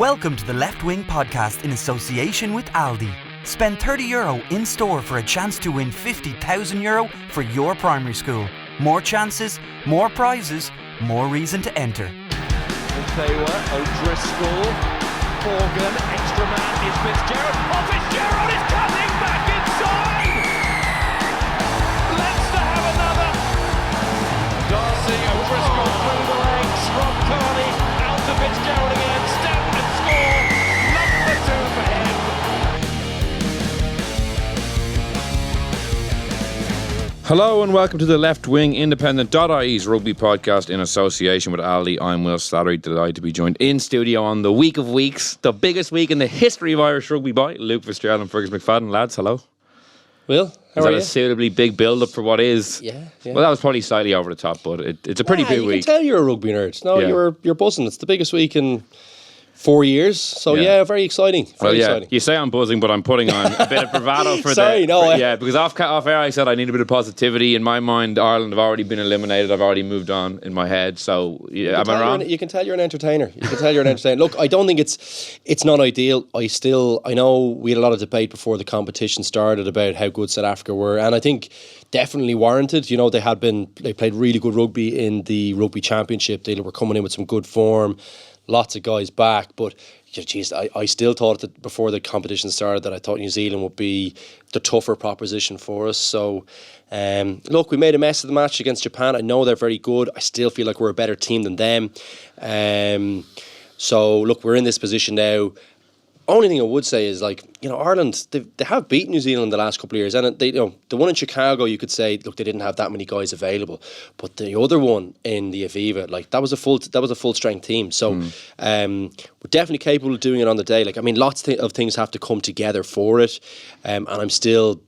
Welcome to the Left Wing podcast in association with Aldi. Spend €30 in store for a chance to win €50,000 for your primary school. More chances, more prizes, more reason to enter. Taylor, O'Driscoll, Morgan, extra man is Fitzgerald. Oh, Fitzgerald is cutting back inside! Leinster have another! Darcy, O'Driscoll through the legs, Rob Carney, out to Fitzgerald again, step and score! Number 2 for him! Hello and welcome to the Left Wing Independent.ie's rugby podcast in association with Aldi. I'm Will Slattery, delighted to be joined in studio on the week of weeks, the biggest week in the history of Irish rugby by Luke Fitzgerald and Fergus McFadden. Lads, hello. Will, how is are that you? a suitably big build-up for what is? Yeah. Well, that was probably slightly over the top, but it's a pretty big you week. can tell you're a rugby nerd. No, Yeah. you're buzzing. It's the biggest week in 4 years. So Yeah. very exciting. Very exciting. You say I'm buzzing, but I'm putting on a bit of bravado for because off air I said I need a bit of positivity. In my mind, Ireland have already been eliminated. I've already moved on in my head. So am I wrong? You can tell you're an entertainer. Look, I don't think it's not ideal. I know we had a lot of debate before the competition started about how good South Africa were, and I think definitely warranted. You know, they played really good rugby in the Rugby Championship. They were coming in with some good form. Lots of guys back, but geez, I still thought that before the competition started that I thought New Zealand would be the tougher proposition for us. So, look, we made a mess of the match against Japan. I know they're very good. I still feel like we're a better team than them. So, look, we're in this position now. Only thing I would say is, Ireland, they have beaten New Zealand the last couple of years, and the one in Chicago, you could say, look, they didn't have that many guys available, but the other one in the Aviva, that was a full strength team. So we're definitely capable of doing it on the day. Lots of things have to come together for it, and I'm still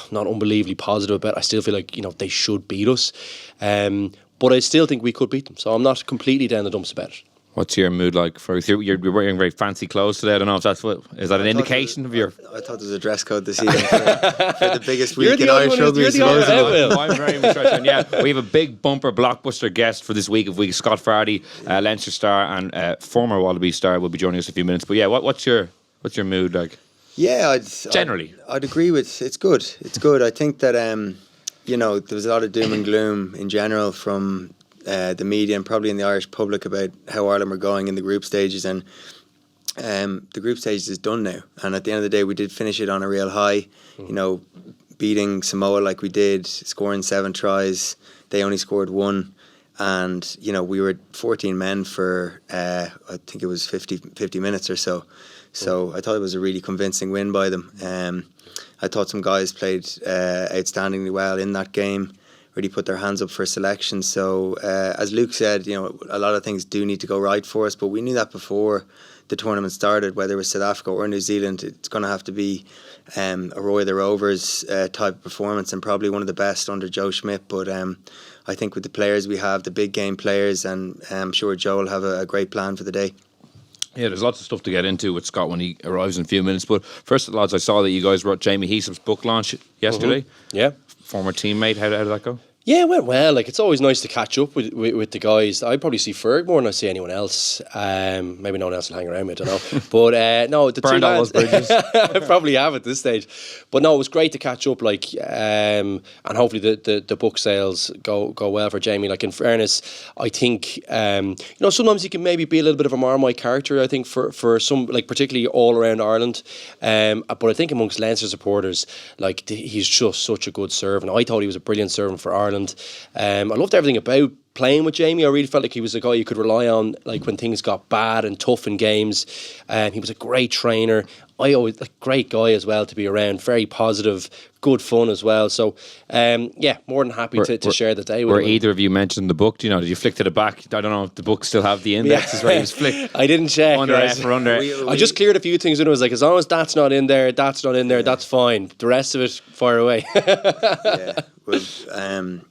not unbelievably positive about it. I still feel like they should beat us, but I still think we could beat them. So I'm not completely down the dumps about it. What's your mood like? You're wearing very fancy clothes today. I don't know if is that an indication of your... I thought there was a dress code this evening for the biggest week in Irish rugby. You're the only one. I'm very much right. Yeah, we have a big bumper blockbuster guest for this week of weeks. Scott Fardy, Leinster star and former Wallaby star, will be joining us in a few minutes. But yeah, what's your mood like? Yeah, I'd agree with it's good. It's good. I think that there was a lot of doom and gloom in general from the media and probably in the Irish public about how Ireland were going in the group stages, and the group stages is done now, and at the end of the day we did finish it on a real high. Beating Samoa like we did, scoring 7 tries, they only scored 1, and we were 14 men for I think it was 50 minutes or so. So I thought it was a really convincing win by them. I thought some guys played outstandingly well in that game, really put their hands up for selection. So as Luke said, a lot of things do need to go right for us, but we knew that before the tournament started. Whether it was South Africa or New Zealand, it's going to have to be a Roy the Rovers type of performance, and probably one of the best under Joe Schmidt. But I think with the players we have, the big game players, and I'm sure Joe will have a great plan for the day. Yeah, there's lots of stuff to get into with Scott when he arrives in a few minutes. But first, lads, I saw that you guys wrote Jamie Heaslip's book launch yesterday. Yeah. Former teammate. How did that go? Yeah, it went well. It's always nice to catch up with the guys. I probably see Ferg more than I see anyone else. Maybe no one else will hang around me, I don't know. But no, the burned two all lads, those bridges. I probably have at this stage. But no, it was great to catch up. And hopefully the book sales go well for Jamie. In fairness, I think sometimes he can maybe be a little bit of a Marmite character. I think for some, particularly all around Ireland. But I think amongst Leinster supporters, he's just such a good servant. I thought he was a brilliant servant for Ireland. I loved everything about playing with Jamie. I really felt like he was a guy you could rely on, when things got bad and tough in games. He was a great trainer. Great guy as well to be around. Very positive, good fun as well. So, more than happy to share the day with him. Were either of you mentioned the book? Do you know? Did you flick to the back? I don't know if the book still have the indexes where he was flicked. I didn't check. Under F or under. I just cleared a few things and it was as long as that's not in there, that's fine. The rest of it, fire away. Yeah. Well,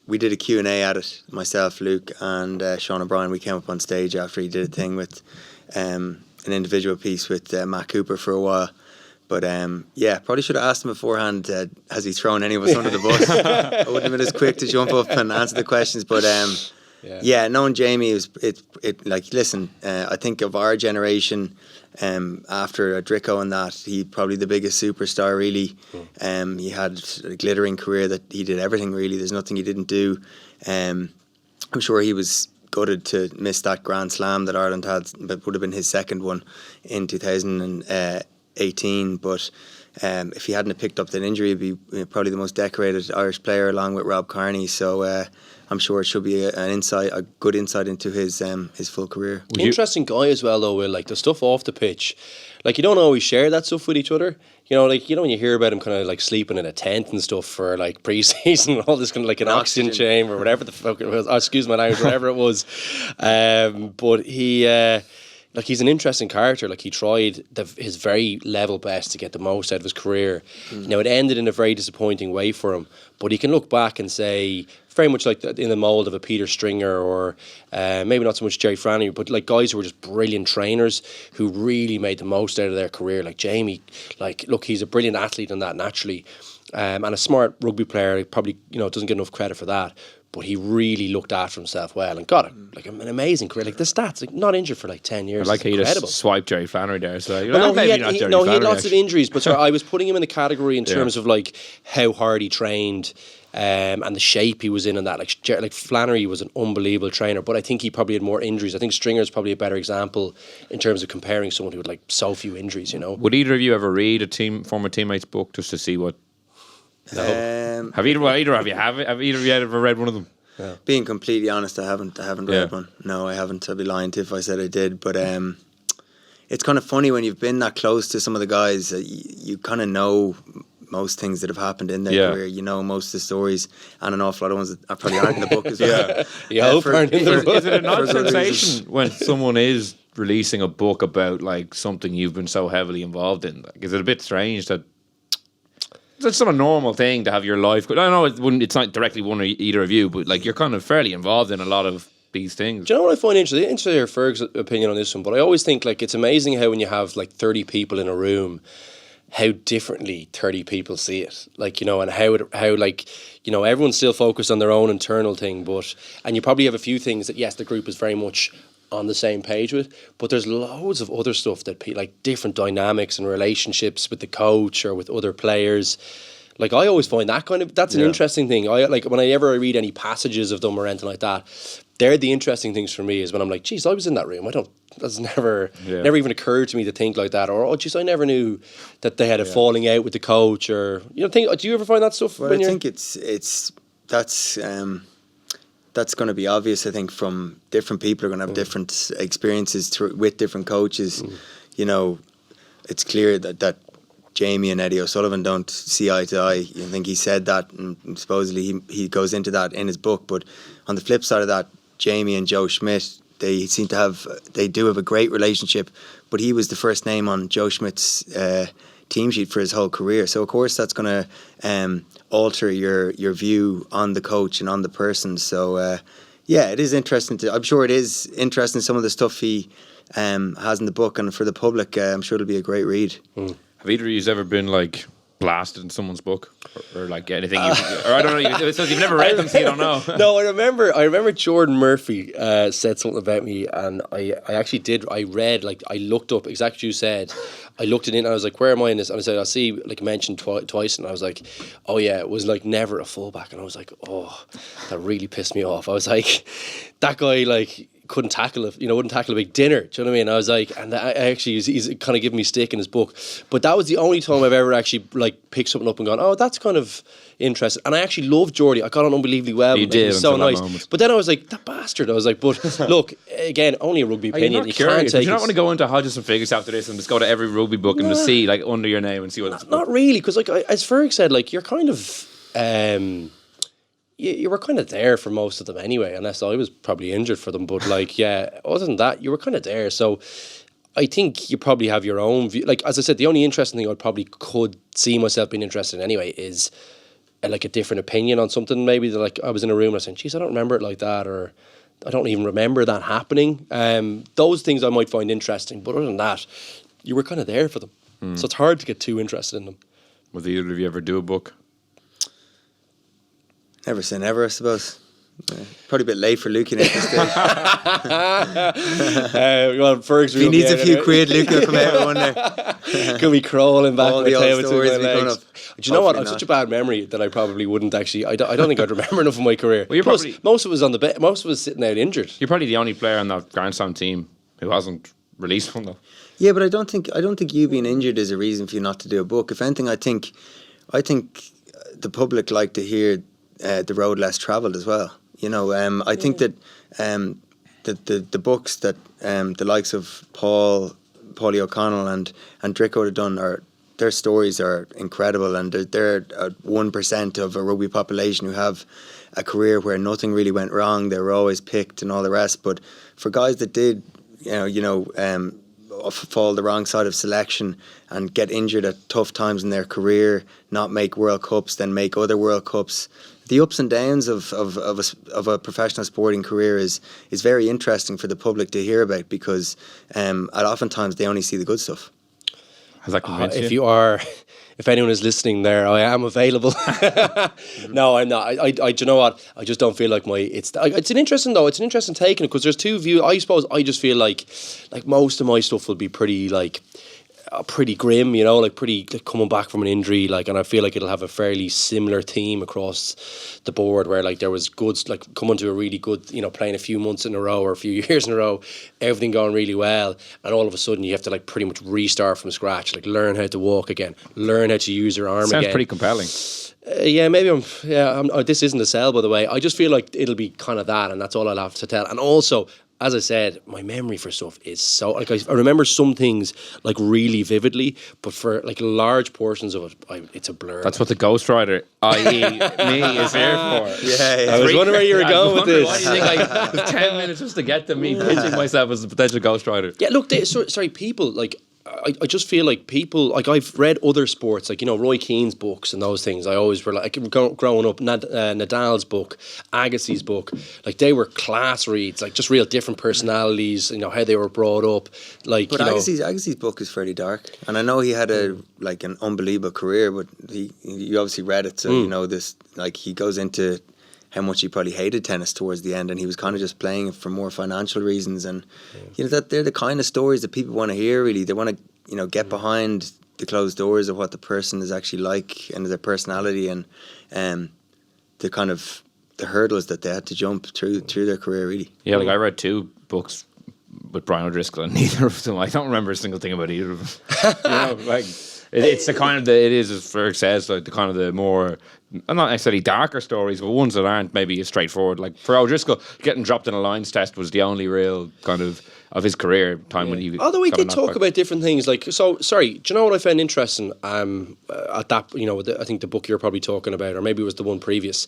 we did a Q&A at it, myself, Luke and Sean O'Brien. We came up on stage after he did a thing with an individual piece with Matt Cooper for a while. But probably should have asked him beforehand, has he thrown any of us under the bus? I wouldn't have been as quick to jump up and answer the questions. But Yeah, knowing Jamie is like, listen, I think of our generation, after Drico and that, he probably the biggest superstar really. He had a glittering career that he did everything really. There's nothing he didn't do. I'm sure he was gutted to miss that Grand Slam that Ireland had, that would have been his second one in 2018. But if he hadn't have picked up that injury, he'd be probably the most decorated Irish player along with Rob Kearney. So I'm sure it should be a good insight into his full career. Interesting guy as well, though, Will. Like, the stuff off the pitch, like, you don't always share that stuff with each other. You know, like, when you hear about him kind of like sleeping in a tent and stuff for like pre-season and all this, kind of like an oxygen chamber or whatever the fuck it was. Oh, excuse my language, whatever it was. But he, like, he's an interesting character. Like, he tried his very level best to get the most out of his career. Now, it ended in a very disappointing way for him. But he can look back and say, very much like in the mould of a Peter Stringer or maybe not so much Jerry Franny, but like guys who were just brilliant trainers who really made the most out of their career. Like Jamie, like, look, he's a brilliant athlete in that naturally, and a smart rugby player. He probably, doesn't get enough credit for that. But he really looked after himself well and got like an amazing career. Like the stats, like not injured for like 10 years. I like how you just swiped Jerry Flannery there. So he had lots of injuries. But sorry, I was putting him in the category in terms of like how hard he trained. And the shape he was in and that. Like Flannery was an unbelievable trainer, but I think he probably had more injuries. I think Stringer's probably a better example in terms of comparing someone who had like so few injuries, Would either of you ever read a former teammate's book just to see what... No. Have either of you ever read one of them? Yeah. Being completely honest, I haven't read one. No, I haven't. I'd be lying if I said I did. But it's kind of funny when you've been that close to some of the guys, you kind of know most things that have happened in their career. You know most of the stories, and an awful lot of ones that probably aren't in the book as well. Aren't in the book. Is it an odd sensation when someone is releasing a book about like something you've been so heavily involved in? Like, is it a bit strange that it's not a normal thing to have your life? I know it's not directly one or either of you, but like you're kind of fairly involved in a lot of these things. Do you know what I find interesting? Interested to hear Ferg's opinion on this one, but I always think like it's amazing how when you have like 30 people in a room, how differently 30 people see it, like, and how like, everyone's still focused on their own internal thing, and you probably have a few things that, yes, the group is very much on the same page with, but there's loads of other stuff that, like different dynamics and relationships with the coach or with other players. Like, I always find that's an interesting thing. I like when I ever read any passages of them or anything like that, they're the interesting things for me, is when I'm like, geez, I was in that room. That's never even occurred to me to think like that. Or, oh, geez, I never knew that they had a falling out with the coach. Or, do you ever find that stuff? Well, I think that's going to be obvious. I think from different people are going to have different experiences with different coaches. It's clear that Jamie and Eddie O'Sullivan don't see eye to eye. I think he said that, and supposedly he goes into that in his book. But on the flip side of that, Jamie and Joe Schmidt, they do have a great relationship. But he was the first name on Joe Schmidt's team sheet for his whole career. So of course that's going to alter your view on the coach and on the person. So it is interesting. I'm sure it is interesting, some of the stuff he has in the book, and for the public, I'm sure it'll be a great read. Have either of you ever been like blasted in someone's book or like anything? Or I don't know. It says you've never read them, so you don't know. No, I remember Jordan Murphy said something about me, and I actually did. I read, like, I looked up exactly what you said. I looked it in and I was like, where am I in this? And I said, I see like mentioned twice, and I was like, oh yeah, it was like never a fullback. And I was like, oh, that really pissed me off. I was like, that guy like wouldn't tackle a big dinner. Do you know what I mean? I was like, and he's kind of giving me stick in his book. But that was the only time I've ever actually like picked something up and gone, oh, that's kind of interesting. And I actually loved Geordie. I got on unbelievably well. You did. He was so nice. But then I was like, that bastard. I was like, but look, again, only a rugby opinion. You can't take. You don't want to go into Hodges and Fergus after this and just go to every rugby book and just see like under your name and see what's not really, because like as Ferg said, like you're kind of you were kind of there for most of them anyway, unless I was probably injured for them. But like, yeah, other than that, you were kind of there. So I think you probably have your own view. Like, as I said, the only interesting thing I probably could see myself being interested in anyway is like a different opinion on something. Maybe that, like, I was in a room and I was saying, geez, I don't remember it like that, or I don't even remember that happening. Those things I might find interesting. But other than that, you were kind of there for them. So it's hard to get too interested in them. Will either of you ever do a book? Never say never, I suppose. Probably a bit late for Luke at this stage. Well, Fergus, if he needs a few quid, Luke will come out with one there. Could be crawling back all my the tail old between my stories be going legs. up. Do you know what? Hopefully I've not. such a bad memory that I probably wouldn't actually. I don't think I'd remember enough of my career. Well, you're Plus, probably- most of us on the most of us sitting out injured. You're probably the only player on that Grand Slam team who hasn't released one though. Yeah, but I don't think you being injured is a reason for you not to do a book. If anything, I think the public like to hear the road less travelled as well. You know, I think that the books that the likes of Paulie O'Connell and Dricko have done their stories are incredible, and they're 1% of a rugby population who have a career where nothing really went wrong. They were always picked and all the rest. But for guys that did, fall the wrong side of selection and get injured at tough times in their career, not make World Cups, then make other World Cups. The ups and downs of a professional sporting career is very interesting for the public to hear about, because oftentimes they only see the good stuff. Has that convinced If you are, if anyone is listening there, I am available. No, I'm not. Do you know what? I just don't feel like it's an interesting take, because there's two views. I suppose I just feel like most of my stuff will be pretty pretty grim, you know, pretty coming back from an injury, and I feel like it'll have a fairly similar theme across the board, where there was goods coming to a really good, playing a few months in a row or a few years in a row, everything going really well, and all of a sudden you have to pretty much restart from scratch, learn how to walk again, learn how to use your arm again. Sounds pretty compelling. This isn't a sell, by the way. I just feel like it'll be kind of that, and that's all I'll have to tell. And also, as I said, my memory for stuff is so I remember some things really vividly, but for large portions of it, it's a blur. That's what the ghostwriter, i.e. me, is here for. Yeah. I was wondering where you were going with this. Why do you think it was 10 minutes just to get to me pitching myself as a potential ghostwriter? Yeah, look, sorry, people I just feel like people, I've read other sports, Roy Keane's books and those things. I always were growing up, Nadal's book, Agassi's book, they were class reads, just real different personalities, how they were brought up. But Agassi's book is fairly dark, and I know he had an unbelievable career, but you obviously read it, so you know this. He goes into how much he probably hated tennis towards the end, and he was kind of just playing it for more financial reasons, and that they're the kind of stories that people want to hear. Really, they want to get behind the closed doors of what the person is actually like and their personality, and the kind of the hurdles that they had to jump through their career. Really, yeah. I read 2 books with Brian O'Driscoll, and neither of them, I don't remember a single thing about either of them. It's the kind of it is, as Ferg says, the kind of the more, not necessarily darker stories, but ones that aren't maybe as straightforward. For O'Driscoll, getting dropped in a lines test was the only real kind of his career time when he. Although he did talk about different things, sorry. Do you know what I found interesting? At that, I think the book you're probably talking about, or maybe it was the one previous,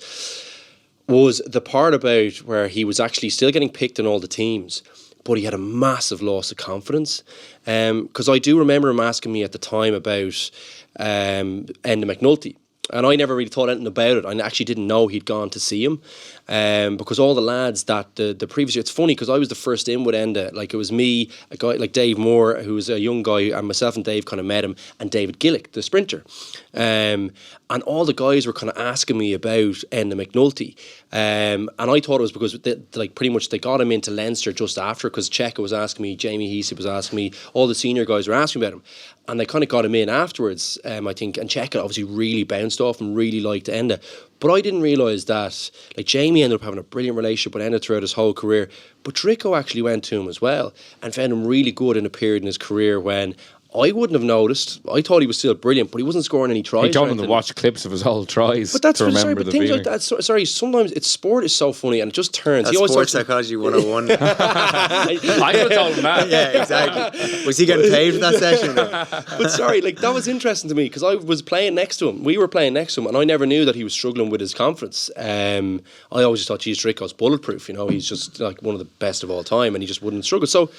was the part about where he was actually still getting picked in all the teams, but he had a massive loss of confidence. Because I do remember him asking me at the time about Enda McNulty. And I never really thought anything about it. I actually didn't know he'd gone to see him. Because all the lads that the previous year, it's funny because I was the first in with Enda. It was me, a guy like Dave Moore, who was a young guy, and myself and Dave kind of met him, and David Gillick, the sprinter. And all the guys were kind of asking me about Enda McNulty. And I thought it was because pretty much they got him into Leinster just after, because Cheika was asking me, Jamie Heaslip was asking me, all the senior guys were asking about him. And they kind of got him in afterwards, I think. And Cheika obviously really bounced off and really liked Enda. But I didn't realise that, Jamie ended up having a brilliant relationship with Enda throughout his whole career. But Dricko actually went to him as well and found him really good in a period in his career when I wouldn't have noticed. I thought he was still brilliant, but he wasn't scoring any tries. He told him to watch clips of his old tries. But that's to remember but the things feeling. like that. Sorry, sometimes sport is so funny and it just turns. That's sports psychology 101. I could have told him that. Yeah, exactly. Was he getting paid for that session? But sorry, that was interesting to me because I was playing next to him. We were playing next to him, and I never knew that he was struggling with his confidence. I always just thought, geez, Dricko's bulletproof. He's just one of the best of all time, and he just wouldn't struggle. So.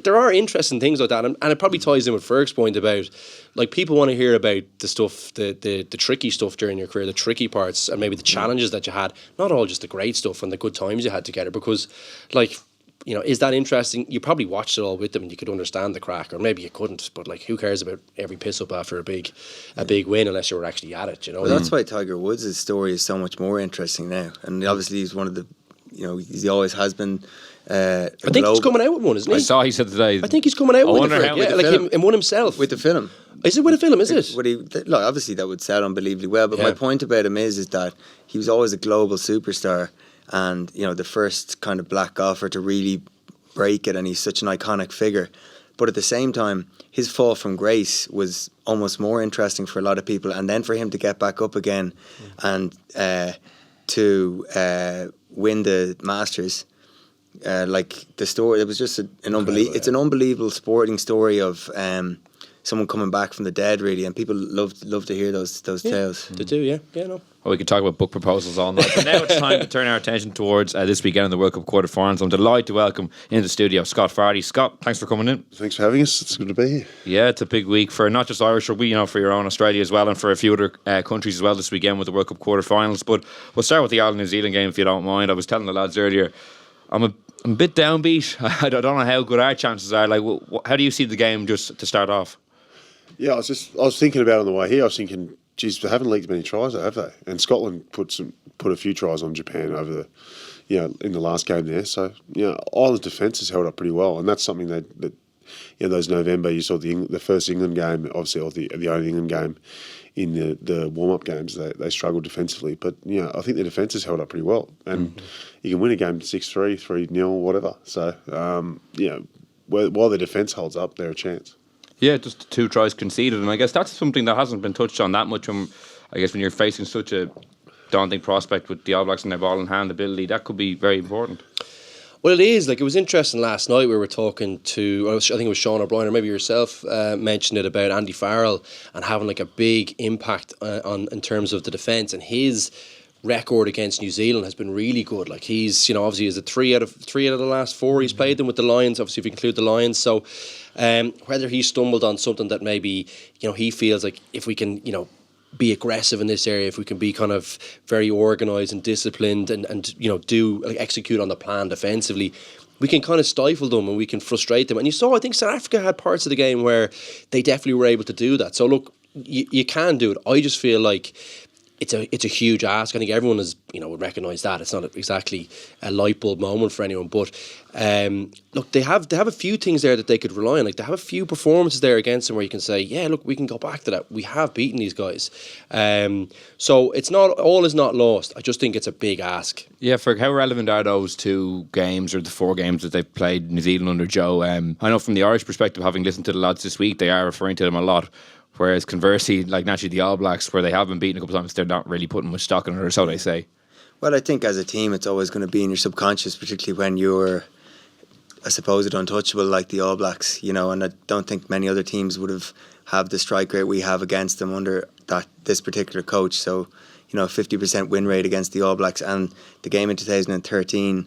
There are interesting things like that, and it probably ties in with Ferg's point about people want to hear about the stuff, the tricky stuff during your career, the tricky parts, and maybe the challenges that you had. Not all just the great stuff and the good times you had together, because you know, is that interesting? You probably watched it all with them and you could understand the crack, or maybe you couldn't. But like, who cares about every piss up after a big win unless you were actually at it? You know, well, that's why Tiger Woods' story is so much more interesting now. And obviously, he's one of the, you know, he always has been. I think he's coming out with one, isn't he? I saw he said today. I think he's coming out with it. Yeah, like him one himself with the film. Is it with a film? Is it? Look, obviously that would sell unbelievably well. But my point about him is that he was always a global superstar, and you know, the first kind of black golfer to really break it, and he's such an iconic figure. But at the same time, his fall from grace was almost more interesting for a lot of people, and then for him to get back up again and to win the Masters. Like the story, it was just an unbelievable. It's an unbelievable sporting story of someone coming back from the dead, really, and people love to hear those tales. They do, yeah, no. Well, we could talk about book proposals all night, but now it's time to turn our attention towards this weekend in the World Cup quarterfinals. I'm delighted to welcome into the studio Scott Fardy. Scott, thanks for coming in. Thanks for having us. It's good to be here. Yeah, it's a big week for not just Irish rugby, you know, for your own Australia as well, and for a few other countries as well this weekend with the World Cup quarterfinals. But we'll start with the Ireland-New Zealand game, if you don't mind. I was telling the lads earlier, I'm a bit downbeat. I don't know how good our chances are. Like, how do you see the game just to start off? Yeah, I was thinking about it on the way here. I was thinking, geez, they haven't leaked many tries, have they? And Scotland put a few tries on Japan over in the last game there. So, Ireland's defence has held up pretty well, and that's something that those November, you saw the first England game, obviously, or the only England game in the warm-up games, they struggled defensively. But, I think the defence has held up pretty well. And you can win a game 6-3, 3-0, whatever. So, while the defence holds up, they're a chance. Yeah, just 2 tries conceded. And I guess that's something that hasn't been touched on that much. When you're facing such a daunting prospect with the All Blacks and their ball in hand ability, that could be very important. Well, it is. Like, it was interesting last night. We were talking to, I think it was Sean O'Brien, or maybe yourself, mentioned it about Andy Farrell and having like a big impact in terms of the defence, and his record against New Zealand has been really good. Like, he's, obviously is it 3 out of the last 4 he's played them with the Lions, obviously if you include the Lions. So whether he stumbled on something that maybe he feels like, if we can be aggressive in this area, if we can be kind of very organised and disciplined and execute on the plan defensively, we can kind of stifle them and we can frustrate them. And you saw, I think South Africa had parts of the game where they definitely were able to do that. So look, you can do it. I just feel like it's a huge ask. I think everyone would recognise that. It's not exactly a light bulb moment for anyone, but look, they have a few things there that they could rely on. Like, they have a few performances there against them where you can say, yeah, look, we can go back to that. We have beaten these guys. So it's not, all is not lost. I just think it's a big ask. Yeah, for how relevant are those 2 games or the 4 games that they've played New Zealand under Joe? I know from the Irish perspective, having listened to the lads this week, they are referring to them a lot. Whereas conversely, like naturally the All Blacks, where they have been beaten a couple of times, they're not really putting much stock in it, or so they say. Well, I think as a team, it's always going to be in your subconscious, particularly when you're a supposed untouchable like the All Blacks, and I don't think many other teams would have the strike rate we have against them under this particular coach. So, 50% win rate against the All Blacks, and the game in 2013,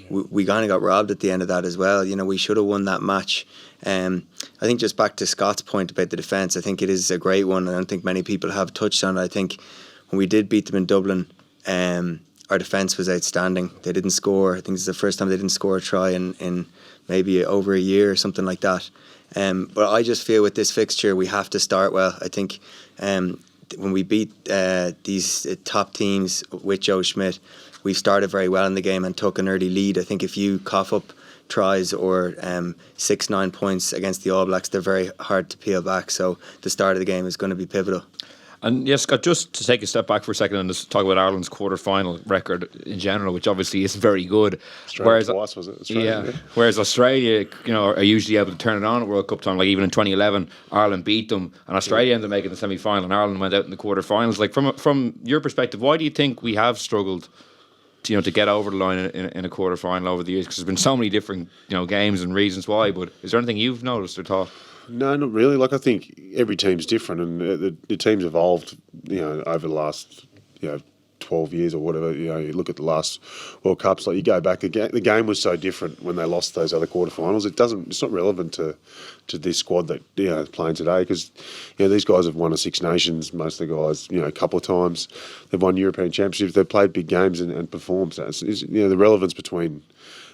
we kind of got robbed at the end of that as well. We should have won that match. I think just back to Scott's point about the defence, I think it is a great one. I don't think many people have touched on it. I think when we did beat them in Dublin, our defence was outstanding. They didn't score. I think it's the first time they didn't score a try in maybe over a year or something like that. But I just feel with this fixture, we have to start well. I think when we beat these top teams with Joe Schmidt, we started very well in the game and took an early lead. I think if you cough up tries or 6-9 points against the All Blacks, they're very hard to peel back. So the start of the game is going to be pivotal. And yes, Scott, just to take a step back for a second and just talk about Ireland's quarter-final record in general, which obviously isn't very good. Australia twice, was it? Australia, yeah. Whereas Australia, are usually able to turn it on at World Cup time. Like even in 2011, Ireland beat them, and Australia ended up making the semi-final, and Ireland went out in the quarter-finals. Like from your perspective, why do you think we have struggled to get over the line in a quarter-final over the years? Because there's been so many different games and reasons why. But is there anything you've noticed or thought? No, not really. Like, I think every team's different, and the team's evolved, over the last, 12 years or whatever. You look at the last World Cups, like you go back, the game was so different when they lost those other quarterfinals. It's not relevant to this squad that is playing today, because these guys have won a Six Nations. Most of the guys, a couple of times, they've won European Championships. They've played big games and performed. So it's the relevance between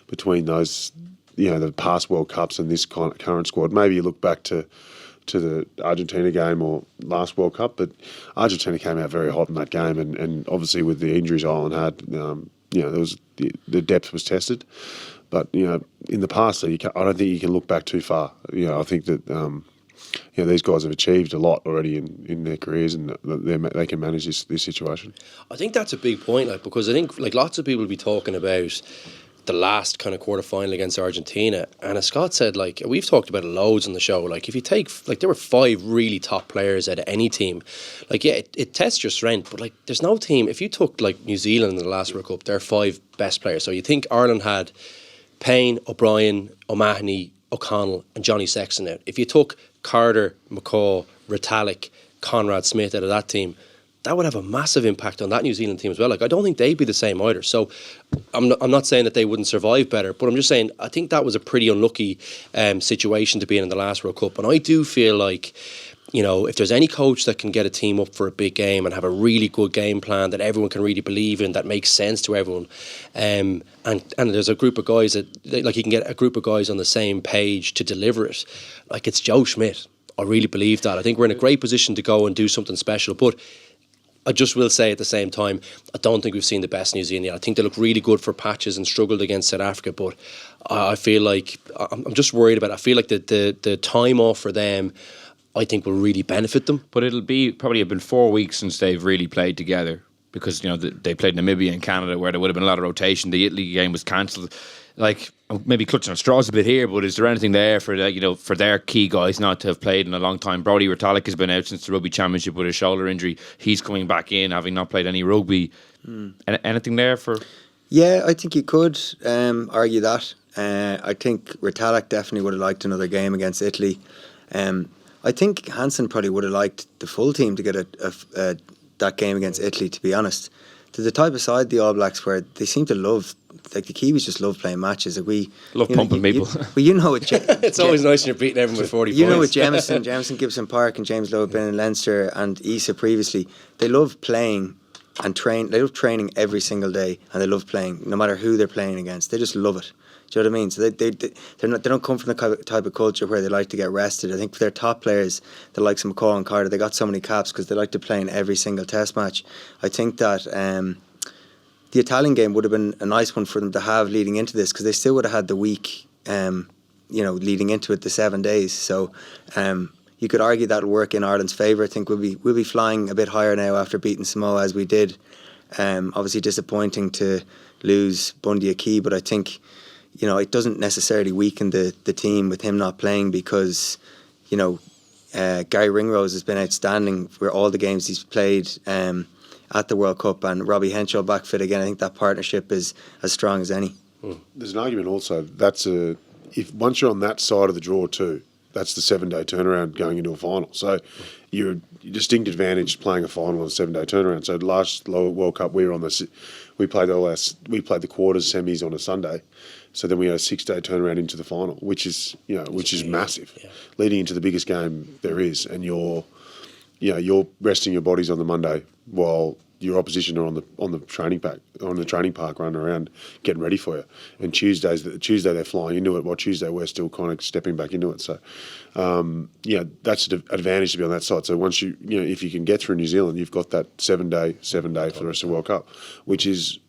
between those, the past World Cups and this current squad. Maybe you look back to the Argentina game or last World Cup, but Argentina came out very hot in that game, and obviously with the injuries Ireland had, there was the depth was tested. But in the past, I don't think you can look back too far. I think that these guys have achieved a lot already in their careers, and they can manage this situation. I think that's a big point, because I think lots of people will be talking about the last kind of quarter-final against Argentina, and as Scott said, we've talked about it loads on the show, if you take, there were 5 really top players out of any team, it tests your strength, but there's no team, if you took New Zealand in the last World Cup, their 5 best players, so you think Ireland had Payne, O'Brien, O'Mahony, O'Connell and Johnny Sexton out. If you took Carter, McCaw, Retallick, Conrad, Schmidt out of that team, that would have a massive impact on that New Zealand team as well. I don't think they'd be the same either. So I'm not saying that they wouldn't survive better, but I'm just saying I think that was a pretty unlucky situation to be in the last World Cup. And I do feel like, if there's any coach that can get a team up for a big game and have a really good game plan that everyone can really believe in, that makes sense to everyone, and there's a group of guys that, you can get a group of guys on the same page to deliver it, it's Joe Schmidt. I really believe that. I think we're in a great position to go and do something special, but I just will say at the same time, I don't think we've seen the best New Zealand yet. I think they look really good for patches and struggled against South Africa, but I feel like I'm just worried about it. I feel like the time off for them, I think, will really benefit them. But it'll be probably been 4 weeks since they've really played together, because they played Namibia and Canada where there would have been a lot of rotation. The Italy game was cancelled. Maybe clutching at straws a bit here, but is there anything there for for their key guys not to have played in a long time? Brody Retallick has been out since the Rugby Championship with a shoulder injury. He's coming back in, having not played any rugby. Anything there for? Yeah, I think you could argue that. I think Retallick definitely would have liked another game against Italy. I think Hansen probably would have liked the full team to get that game against Italy, to be honest. To the type of side, the All Blacks, where they seem to love, the Kiwis just love playing matches. We love pumping people. It's always nice when you're beating everyone with 40 points. With Jamison Gibson Park and James Lowe have been in Leinster and Issa previously, they love playing and train. They love training every single day, and they love playing no matter who they're playing against. They just love it. Do you know what I mean? So they don't come from the type of culture where they like to get rested. I think for their top players, the likes of McCaw and Carter, they got so many caps because they like to play in every single test match. I think that the Italian game would have been a nice one for them to have leading into this, because they still would have had the week, leading into it, the 7 days. So you could argue that'll work in Ireland's favour. I think we'll be flying a bit higher now after beating Samoa as we did. Obviously disappointing to lose Bundy Aki, but I think it doesn't necessarily weaken the team with him not playing, because Gary Ringrose has been outstanding for all the games he's played at the World Cup, and Robbie Henshaw back fit again. I think that partnership is as strong as any. There's an argument also, if once you're on that side of the draw too, that's the 7-day turnaround going into a final. So you're a distinct advantage playing a final on a 7-day turnaround. So the last World Cup we played the quarters, semis on a Sunday. So then we had a 6-day turnaround into the final, which is massive, leading into the biggest game there is, and you're resting your bodies on the Monday while your opposition are on the training park running around getting ready for you. And Tuesday they're flying into it, while Tuesday we're still kind of stepping back into it. So that's an advantage to be on that side. So once if you can get through New Zealand, you've got that 7-day for the rest of the World Cup, which is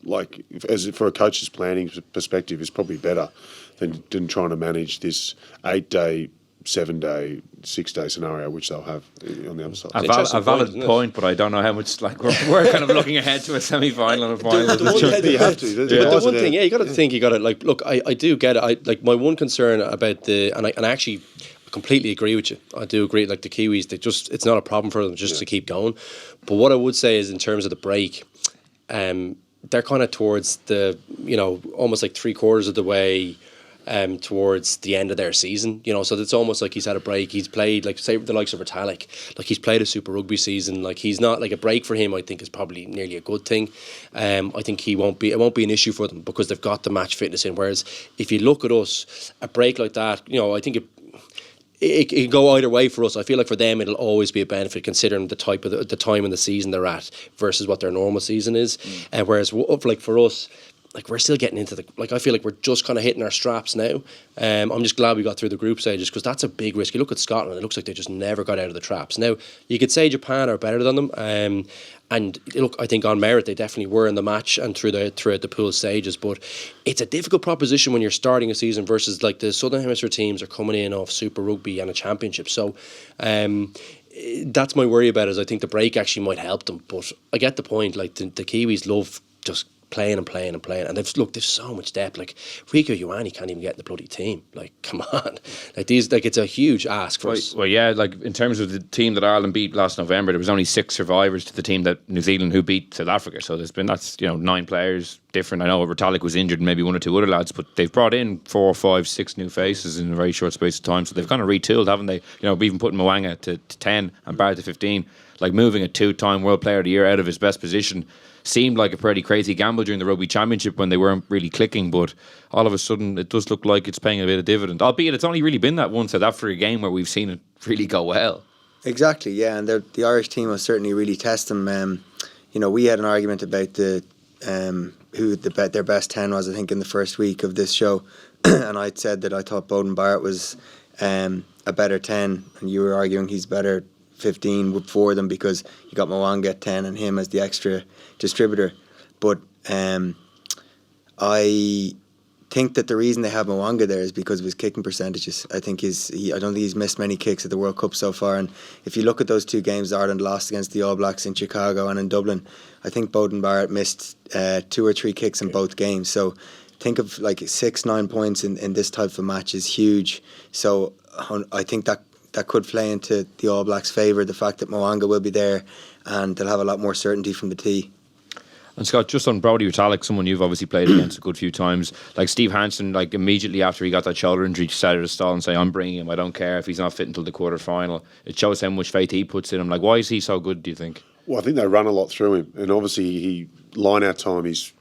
for a coach's planning perspective, is probably better than trying to manage this 8-day, 7-day, 6-day scenario, which they'll have on the other side. A valid point, but I don't know how much. We're kind of looking ahead to a semi-final and a final. You have to. The one thing, you got to think. You got to look. I do get it. My one concern about and I actually completely agree with you. I do agree. The Kiwis, it's not a problem for them to keep going. But what I would say is, in terms of the break, they're kind of towards the almost 3/4 of the way. Towards the end of their season, so it's almost like he's had a break. He's played, say the likes of Retallick, he's played a Super Rugby season. He's not a break for him. I think is probably nearly a good thing. I think it won't be an issue for them because they've got the match fitness in. Whereas if you look at us, a break like that, I think it can go either way for us. I feel like for them it'll always be a benefit considering the type of the time in the season they're at versus what their normal season is. Whereas for us, like we're still getting into I feel like we're just kind of hitting our straps now. I'm just glad we got through the group stages, because that's a big risk. You look at Scotland, it looks like they just never got out of the traps. Now, you could say Japan are better than them, and look, I think on merit they definitely were in the match and throughout the pool stages. But it's a difficult proposition when you're starting a season versus like the Southern Hemisphere teams are coming in off Super Rugby and a championship. So that's my worry about it, is I think the break actually might help them. But I get the point. Like the Kiwis love just playing, and they've so much depth. Like Rico Ioane can't even get in the bloody team. Like, come on, it's a huge ask for us. Well, yeah, like in terms of the team that Ireland beat last November, there was only 6 survivors to the team that New Zealand who beat South Africa. So that's 9 players different. I know Retallick was injured and maybe 1 or 2 other lads, but they've brought in 4, 5, 6 new faces in a very short space of time. So they've kind of retooled, haven't they? Even putting Mwanga to 10 and Barrett to 15. Like moving a 2-time World Player of the Year out of his best position seemed like a pretty crazy gamble during the Rugby Championship when they weren't really clicking, but all of a sudden it does look like it's paying a bit of dividend, albeit it's only really been that one South Africa game where we've seen it really go well. Exactly, yeah, and the Irish team will certainly really test them. We had an argument about who their best 10 was, I think, in the first week of this show, and I'd said that I thought Beauden Barrett was a better 10, and you were arguing he's better 15 for them because you got Mwanga at 10 and him as the extra distributor. But I think that the reason they have Mwanga there is because of his kicking percentages. I don't think he's missed many kicks at the World Cup so far, and if you look at those 2 games Ireland lost against the All Blacks in Chicago and in Dublin, I think Beauden Barrett missed 2 or 3 kicks in both games. So think of like 6-9 points in this type of match is huge. So I think that could play into the All Blacks' favour, the fact that Mwanga will be there and they'll have a lot more certainty from the tee. And Scott, just on Brodie Retallick, someone you've obviously played against a good few times, like Steve Hansen, like immediately after he got that shoulder injury, just started to stall and say, I'm bringing him, I don't care if he's not fit until the quarter-final. It shows how much faith he puts in him. Like, why is he so good, do you think? Well, I think they run a lot through him, and obviously line-out time, he's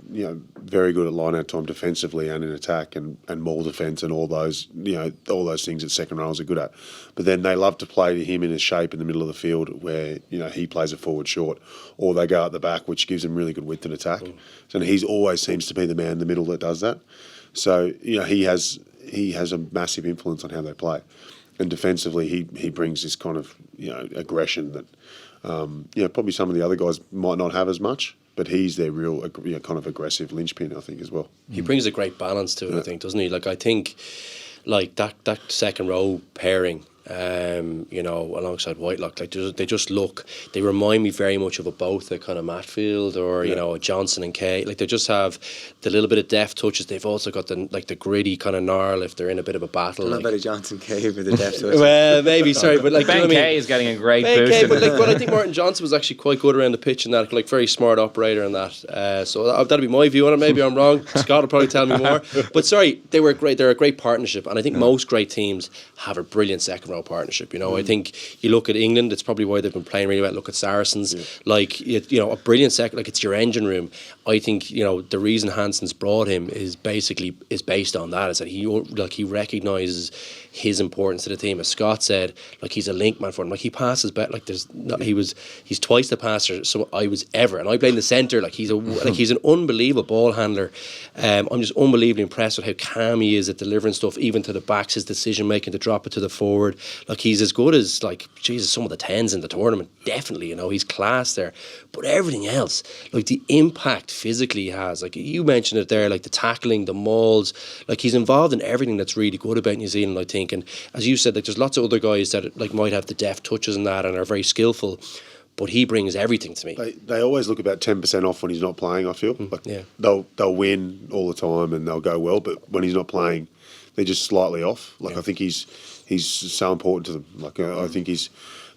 very good at line-out time defensively and in attack and maul defence and all those things that second rows are good at. But then they love to play to him in a shape in the middle of the field where he plays a forward short, or they go out the back, which gives him really good width and attack. So he always seems to be the man in the middle that does that. So he has a massive influence on how they play, and defensively he brings this kind of aggression that. Probably some of the other guys might not have as much, but he's their real kind of aggressive linchpin, I think, as well. He brings a great balance to it, I think, doesn't he? Like, I think like that second row pairing, alongside Whitelock, like they remind me very much of a both a kind of Matfield or a Johnson and Kay. Like, they just have the little bit of deft touches. They've also got the gritty kind of gnarl if they're in a bit of a battle. I don't know about a Johnson Kay for the deft touches. Well, maybe, sorry, but like Ben Kay is getting a great boost. Kay, but I think Martin Johnson was actually quite good around the pitch and that, like very smart operator and that. So that'll be my view on it. Maybe I'm wrong. Scott will probably tell me more. But sorry, they were great. They're a great partnership, and I think most great teams have a brilliant second row partnership. I think you look at England, it's probably why they've been playing really well. Look at Saracens, a brilliant second, like it's your engine room. I think the reason Hansen's brought him is based on that, is that he recognises his importance to the team. As Scott said, like, he's a link man for him. Like, he passes back. Like, he's twice the passer I was ever, and I play in the centre. Like, he's an unbelievable ball handler. I'm just unbelievably impressed with how calm he is at delivering stuff, even to the backs. His decision making to drop it to the forward. Like, he's as good as some of the 10s in the tournament. Definitely, he's class there. But everything else, like the impact physically he has, like you mentioned it there, like the tackling, the mauls, like he's involved in everything that's really good about New Zealand, I think. And as you said, like there's lots of other guys that like might have the deft touches and that and are very skillful, but he brings everything to me. They always look about 10% off when he's not playing, I feel. They'll win all the time and they'll go well, but when he's not playing, they're just slightly off. I think he's so important to them. Like I think he's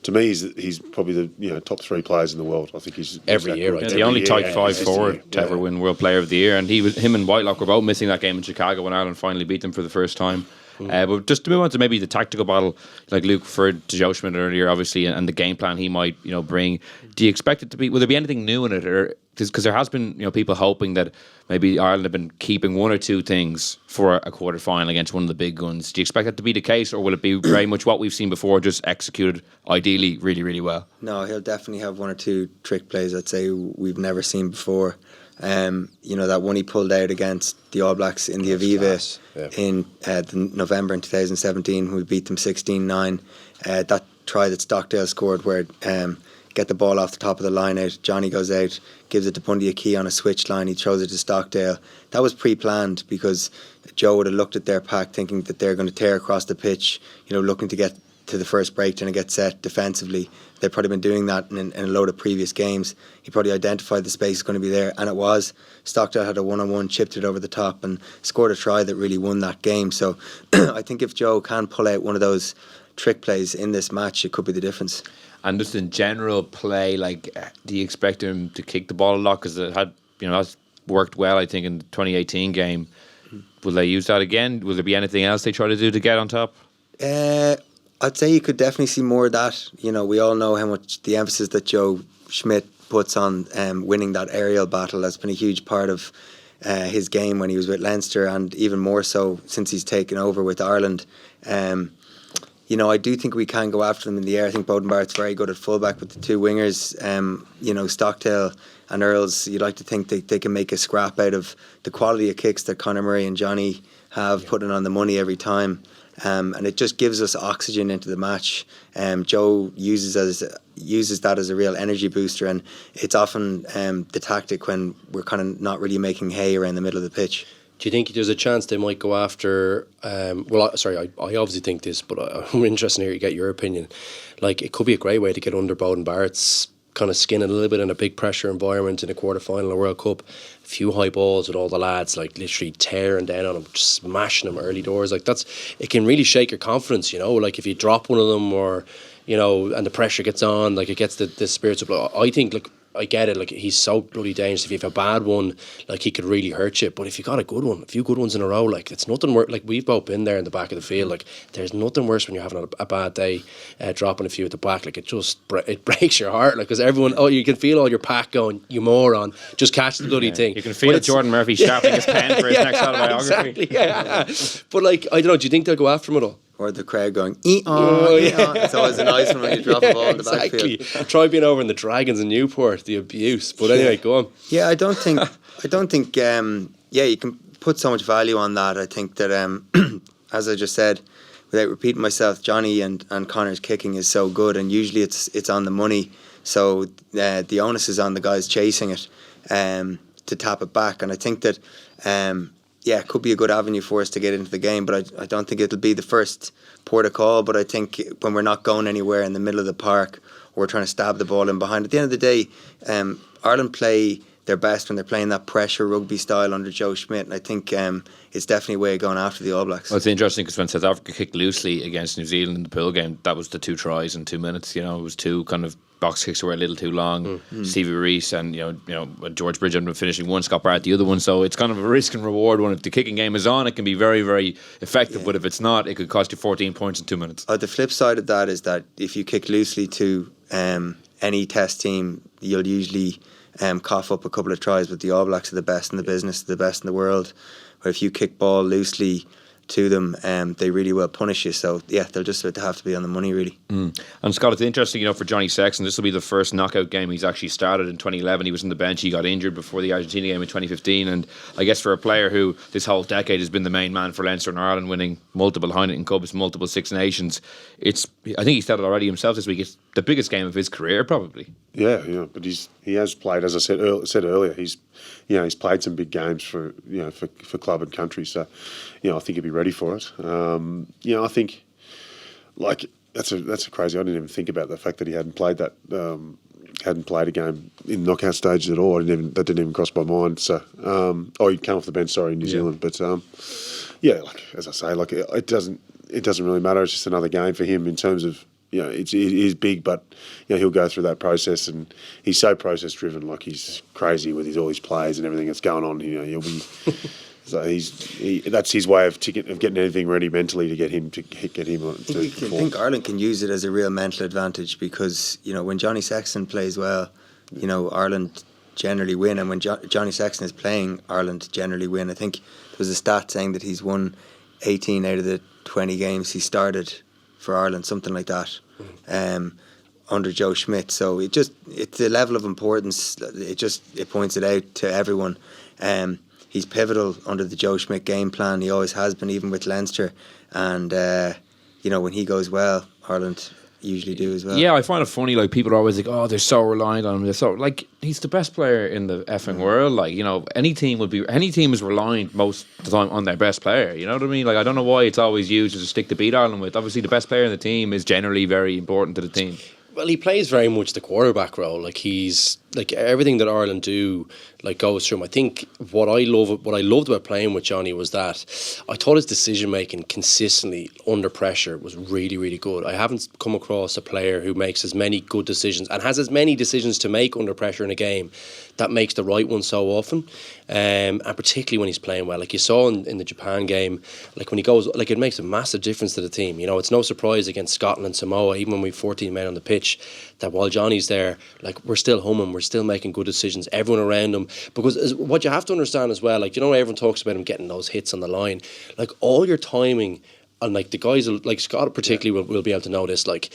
probably the top 3 players in the world. I think he's every year. Right? The only type 5 forward to ever win World Player of the Year, and him and Whitelock were both missing that game in Chicago when Ireland finally beat them for the first time. But just to move on to maybe the tactical battle, like Luke referred to Joe Schmidt earlier, obviously, and the game plan he might bring. Do you expect it to be? Will there be anything new in it, or because there has been people hoping that maybe Ireland have been keeping 1 or 2 things for a quarter final against one of the big guns? Do you expect that to be the case, or will it be very much what we've seen before, just executed ideally really, really well? No, he'll definitely have 1 or 2 trick plays I'd say we've never seen before. That one he pulled out against the All Blacks in the Aviva in November in 2017 when we beat them 16-9. That try that Stockdale scored where get the ball off the top of the line out, Johnny goes out, gives it to Bundy a key on a switch line, he throws it to Stockdale. That was pre-planned because Joe would have looked at their pack thinking that they're going to tear across the pitch, looking to get to the first breakdown and get set defensively. They've probably been doing that in a load of previous games. He probably identified the space is going to be there, and it was. Stockdale had a one-on-one, chipped it over the top and scored a try that really won that game. So I think if Joe can pull out one of those trick plays in this match, it could be the difference. And just in general play, do you expect him to kick the ball a lot? Because it had, that's worked well, I think, in the 2018 game. Will they use that again? Will there be anything else they try to do to get on top? I'd say you could definitely see more of that. We all know how much the emphasis that Joe Schmidt puts on winning that aerial battle. That's been a huge part of his game when he was with Leinster, and even more so since he's taken over with Ireland. I do think we can go after them in the air. I think Beauden Barrett's very good at fullback with the two wingers. Stockdale and Earls, you'd like to think they can make a scrap out of the quality of kicks that Conor Murray and Johnny have, putting on the money every time. And it just gives us oxygen into the match. Joe uses that as a real energy booster, and it's often the tactic when we're kind of not really making hay around the middle of the pitch. Do you think there's a chance they might go after... I obviously think this, but I'm interested to get your opinion. It could be a great way to get under Beauden Barrett's kind of skin a little bit in a big pressure environment in a quarterfinal of World Cup. A few high balls with all the lads, literally tearing down on them, just smashing them early doors. It can really shake your confidence, if you drop one of them or, and the pressure gets on, it gets the spirits up. I think, I get it, he's so bloody dangerous. If you have a bad one, he could really hurt you. But if you got a good one, a few good ones in a row, it's nothing worse. We've both been there in the back of the field. There's nothing worse when you're having a bad day, dropping a few at the back. It breaks your heart. Because everyone, you can feel all your pack going, you moron, just catch the bloody thing. You can feel Jordan Murphy sharpening his pen for his next autobiography. Exactly, yeah. But I don't know, do you think they'll go after him at all? Or the crowd going, It's always a nice one when you drop a ball in the backfield. Try being over in the Dragons in Newport, the abuse. But anyway, go on. Yeah, I don't think you can put so much value on that. I think that, as I just said, without repeating myself, Johnny and Conor's kicking is so good, and usually it's on the money. So the onus is on the guys chasing it to tap it back. And I think that... it could be a good avenue for us to get into the game, but I don't think it'll be the first port of call. But I think when we're not going anywhere in the middle of the park, or we're trying to stab the ball in behind, at the end of the day, Ireland play their best when they're playing that pressure rugby style under Joe Schmidt, and I think it's definitely a way of going after the All Blacks. Well, it's interesting because when South Africa kicked loosely against New Zealand in the pool game, that was the 2 tries in 2 minutes. It was 2 kind of box kicks were a little too long. Stevie Reese and George Bridge ended up finishing one, Scott Fardy the other one. So it's kind of a risk and reward one. If the kicking game is on, it can be very, very effective. But if it's not, it could cost you 14 points in 2 minutes. The flip side of that is that if you kick loosely to any test team, you'll usually cough up a couple of tries. But the All Blacks are the best in the business, the best in the world. But if you kick ball loosely to them, they really will punish you. So they'll just have to be on the money, really. And Scott, it's interesting, for Johnny Sexton, this will be the first knockout game he's actually started in 2011. He was on the bench, he got injured before the Argentina game in 2015, and I guess for a player who this whole decade has been the main man for Leinster and Ireland, winning multiple Heineken Cups, multiple Six Nations, I think he said it already himself this week, it's the biggest game of his career probably. Yeah, but he has played, as I said earlier, he's played some big games for club and country, so I think he'll be ready for it. I think that's a crazy. I didn't even think about the fact that he hadn't played that, hadn't played a game in knockout stages at all. That didn't even cross my mind. So, he'd come off the bench, in New Zealand, but as I say, it doesn't really matter. It's just another game for him in terms of. It is big, but he'll go through that process, and he's so process driven. He's crazy with all his plays and everything that's going on. He'll be. So that's his way of getting everything ready mentally to get him on. I think Ireland can use it as a real mental advantage because when Johnny Sexton plays well, Ireland generally win, and when Johnny Sexton is playing, Ireland generally win. I think there was a stat saying that he's won 18 out of the 20 games he started for Ireland, something like that. under Joe Schmidt. So it's the level of importance. It points it out to everyone. He's pivotal under the Joe Schmidt game plan. He always has been, even with Leinster. And when he goes well, Ireland usually do as well. Yeah, I find it funny. Like, people are always like, "Oh, they're so reliant on him." They're so, like, he's the best player in the effing world. Like, any team is reliant most of the time on their best player. You know what I mean? Like, I don't know why it's always used as a stick to beat Ireland with. Obviously, the best player in the team is generally very important to the team. Well, he plays very much the quarterback role. Like, he's like, everything that Ireland do, like, goes through him. I think what I loved about playing with Johnny was that I thought his decision making consistently under pressure was really, really good. I haven't come across a player who makes as many good decisions and has as many decisions to make under pressure in a game that makes the right one so often, and particularly when he's playing well. Like you saw in the Japan game, like when he goes, like, it makes a massive difference to the team. It's no surprise against Scotland and Samoa, even when we have 14 men on the pitch, that while Johnny's there, like, we're still humming, we're still making good decisions, everyone around him. Because what you have to understand as well, like, everyone talks about him getting those hits on the line, like, all your timing, and like the guys like Scott particularly will be able to know this, like,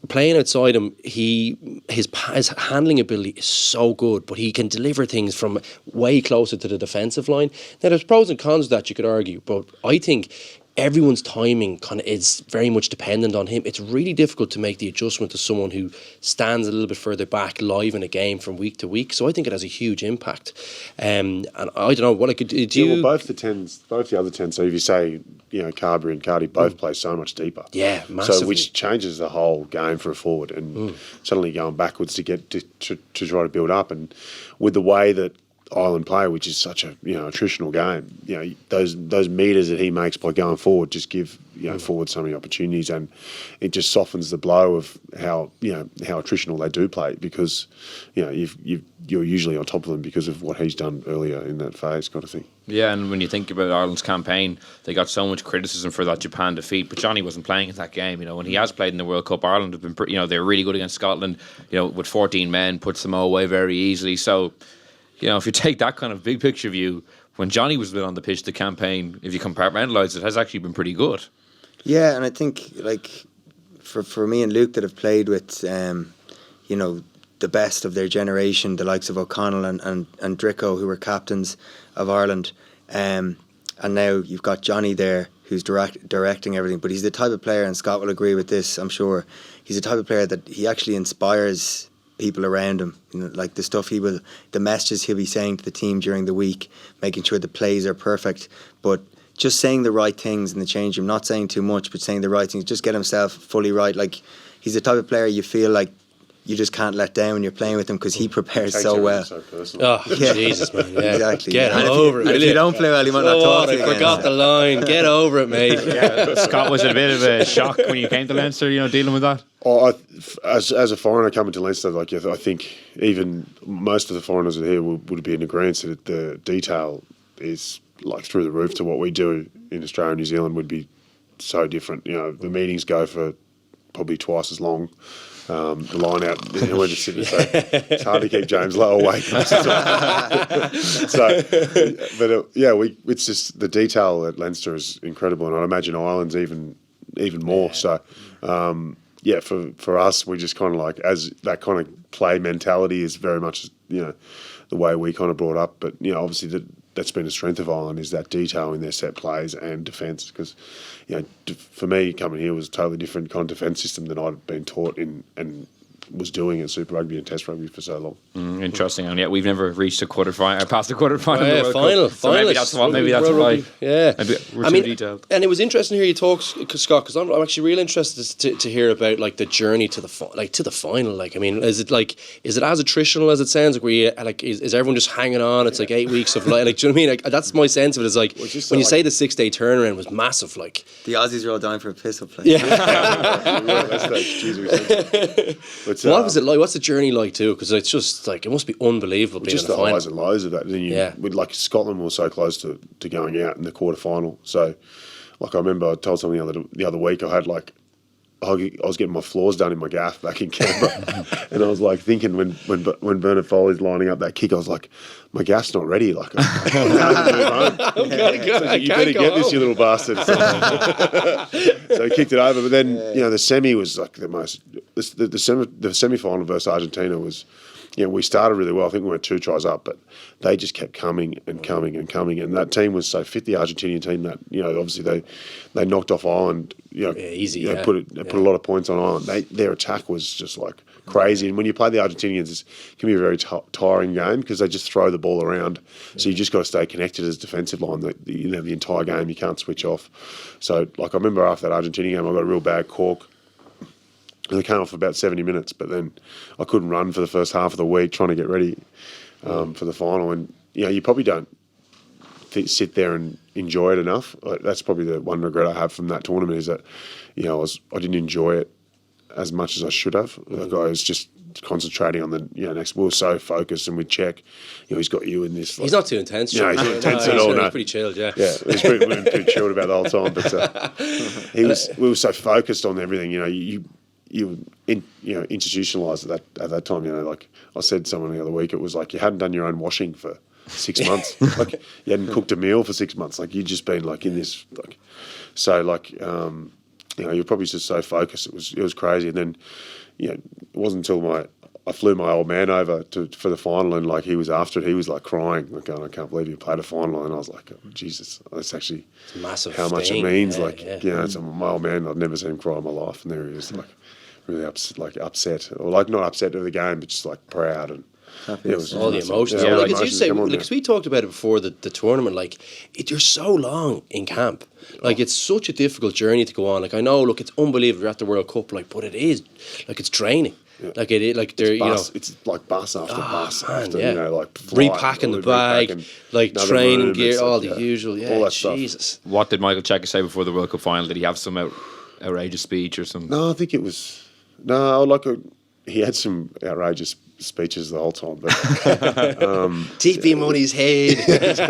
playing outside him, his handling ability is so good, but he can deliver things from way closer to the defensive line. Now, there's pros and cons to that, you could argue, but I think everyone's timing kind of is very much dependent on him. It's really difficult to make the adjustment to someone who stands a little bit further back live in a game from week to week. So I think it has a huge impact. And I don't know what I could do. Well, both the other 10. So if you say, Carberry and Cardi both play so much deeper. Yeah, massively. So which changes the whole game for a forward, and suddenly going backwards to get to try to build up. And with the way that Ireland play, which is such a attritional game, those meters that he makes by going forward just give forward so many opportunities, and it just softens the blow of how attritional they do play, because you're usually on top of them because of what he's done earlier in that phase, kind of thing. Yeah, and when you think about Ireland's campaign, they got so much criticism for that Japan defeat, but Johnny wasn't playing in that game. When he has played in the World Cup, Ireland have been they're really good against Scotland. With 14 men, puts them all away very easily. So, if you take that kind of big picture view, when Johnny was on the pitch, the campaign, if you compartmentalise it, has actually been pretty good. Yeah, and I think, like, for me and Luke that have played with, the best of their generation, the likes of O'Connell and Dricko, who were captains of Ireland, and now you've got Johnny there, who's directing everything. But he's the type of player, and Scott will agree with this, I'm sure, he's the type of player that he actually inspires people around him, like the messages he'll be saying to the team during the week, making sure the plays are perfect, but just saying the right things in the change room, not saying too much, but saying the right things, just get himself fully right. Like, he's the type of player you feel like you just can't let down when you're playing with him, because he prepares so well. Oh, yeah. Jesus, man. Yeah. Exactly. Get over it. And if you don't play well, he might not talk to you I forgot the line. Get over it, mate. Scott, was it a bit of a shock when you came to Leinster, dealing with that? As a foreigner coming to Leinster, like, I think even most of the foreigners here would be in agreement that the detail is, like, through the roof to what we do in Australia and New Zealand would be so different. The meetings go for probably twice as long. The line out, we're just sitting, so it's hard to keep James Lowe awake. It's just the detail at Leinster is incredible, and I imagine Ireland's even more. Yeah. So, for us, we just kind of, like, as that kind of play mentality is very much the way we kind of brought up. But obviously that's been a strength of Ireland, is that detail in their set plays and defence, because for me, coming here was a totally different kind of defence system than I'd been taught in and was doing at Super Rugby and Test Rugby for so long. Interesting, and yet we've never reached a quarterfinal, past the quarterfinal. Final. So maybe that's why. Yeah, we're too detailed. And it was interesting to hear you talk, Scott, because I'm actually really interested to hear about, like, the journey to the final. Like, I mean, is it as attritional as it sounds? Like, where you, like, is everyone just hanging on? It's like 8 weeks of, like, do you know what I mean? Like, that's my sense of it. Is like, when you say the 6 day turnaround was massive, like, the Aussies are all down for a pistol play. Yeah. What was it like? What's the journey like too? Because it's just like, it must be unbelievable being just in the highs final. and lows of that. And then with, like, Scotland was so close to going out in the quarterfinal. So, like, I remember I told someone the other week, I had, like, I was getting my floors done in my gaff back in Canberra, and I was like thinking when Bernard Foley's lining up that kick, I was like, my gaff's not ready. Like, I can't go. So you better get this, you little bastard. So he kicked it over, but then the semi was like the semi-final versus Argentina was. We started really well. I think we went 2 tries up, but they just kept coming and coming and coming. And that team was so fit, the Argentinian team, that obviously they knocked off Ireland. Easy. Put a lot of points on Ireland. Their attack was just like crazy. And when you play the Argentinians, it can be a very tiring game because they just throw the ball around. So you just got to stay connected as defensive line. The entire game, you can't switch off. So like I remember after that Argentinian game, I got a real bad cork. They came off for about 70 minutes, but then I couldn't run for the first half of the week trying to get ready for the final. And you probably don't sit there and enjoy it enough. That's probably the one regret I have from that tournament is that I didn't enjoy it as much as I should have. Like I was just concentrating on the next. We were so focused, and we'd check. He's got you in this. He's not too intense. No, he's not intense at all. He's pretty chilled. Yeah. We've been pretty chilled about the whole time. But we were so focused on everything. You institutionalised at that time. Like I said to someone the other week, it was like you hadn't done your own washing for 6 months. Like you hadn't cooked a meal for 6 months. Like you'd just been like in this you're probably just so focused. It was crazy. And then it wasn't until I flew my old man over for the final, and like he was after it, he was like crying, like going, I can't believe you played a final. And I was like, oh, Jesus, that's actually massive how much thing. it means. It's my old man, I'd never seen him cry in my life, and there he is, like really upset, or like not upset of the game, but just like proud and. It was all the emotions. Yeah, as you say, because we talked about it before the tournament, you're so long in camp. It's such a difficult journey to go on. Like I know, it's unbelievable you're at the World Cup, but it is, it's draining. Yeah. It's like bus after bus after, repacking the bag, training gear, all the usual, all that Jesus. stuff. What did Michael Cheika say before the World Cup final? Did he have some outrageous speech or something? No, I think it was he had some outrageous speeches the whole time, but deep him on his head.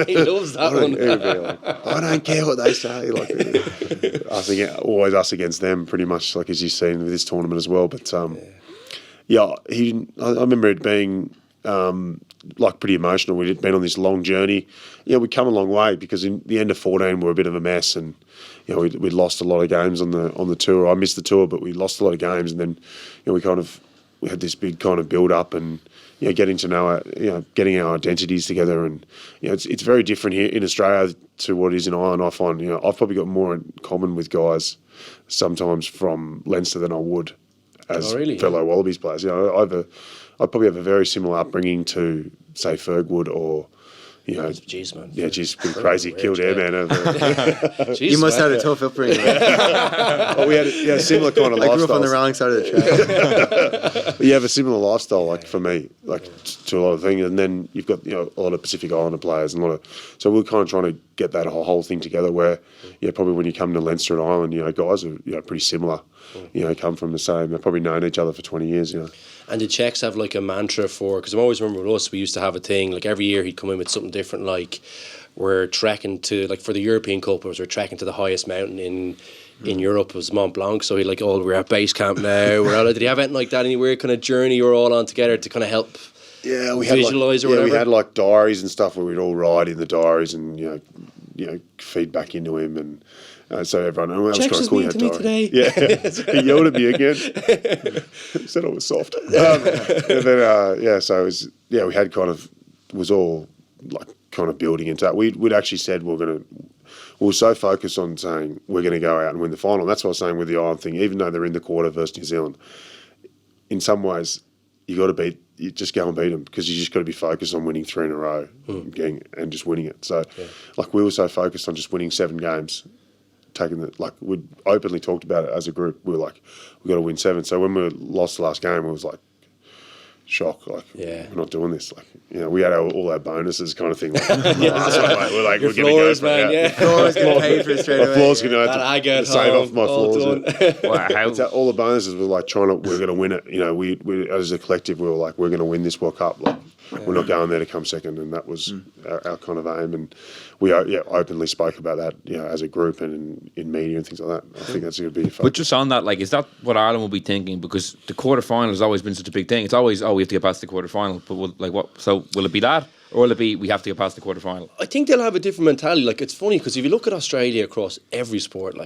He loves that one. I don't care what they say. Always us against them, pretty much, like as you've seen with this tournament as well. But I remember it being pretty emotional. We'd been on this long journey. We'd come a long way because in the end of 14 we were a bit of a mess, and we'd lost a lot of games on the tour. I missed the tour, but we lost a lot of games, and then we had this big kind of build up, and getting to know getting our identities together, and it's very different here in Australia to what it is in Ireland. I find I've probably got more in common with guys sometimes from Leinster than I would as fellow Wallabies players. I probably have a very similar upbringing to say Ferg would, or Jeez, man. Yeah, been crazy. Killed airman. You must have had a tough upbringing. We had a similar kind of lifestyle. I grew up on the wrong side of the track. You have a similar lifestyle, for me, to a lot of things. And then you've got a lot of Pacific Islander players and so we're kind of trying to get that whole thing together. Where probably when you come to Leinster and Ireland, guys are pretty similar. Come from the same. They've probably known each other for 20 years. And the Czechs have a mantra because I always remember with us, we used to have a thing, every year he'd come in with something different, we're trekking to, for the European Cup, we're trekking to the highest mountain in Europe, it was Mont Blanc, so he'd we're at base camp now, did he have anything like that, anywhere kind of journey you were all on together to kind of help we visualise or whatever? We had diaries and stuff where we'd all write in the diaries and, feed back into him, and so everyone, that was kind of cool. To me today. Yeah, he yelled at me again. Said I was soft. And then so it was. Yeah, we had was all kind of building into that. We'd actually said we were so focused on saying we're going to go out and win the final. And that's what I was saying with the Ireland thing. Even though they're in the quarter versus New Zealand, in some ways you just go and beat them because you just got to be focused on winning 3 in a row and just winning it. So we were so focused on just winning 7 games. We'd openly talked about it as a group. We were we got to win 7. So when we lost the last game, it was shock. We're not doing this. We had all our bonuses kind of thing. We're going to go for it. Your floors get paid for it straight away. My floors going to I get save off my floors. All the bonuses were we're going to win it. We as a collective, we were we're going to win this World Cup. we're not going there to come second, and that was our kind of aim. And we openly spoke about that, as a group and in media and things like that. I think that's going to be fun. But just on that, is that what Ireland will be thinking? Because the quarterfinal has always been such a big thing. It's always, we have to get past the quarterfinal. But what? So will it be that? Or will it be we have to get past the quarterfinal? I think they'll have a different mentality. It's funny because if you look at Australia across every sport,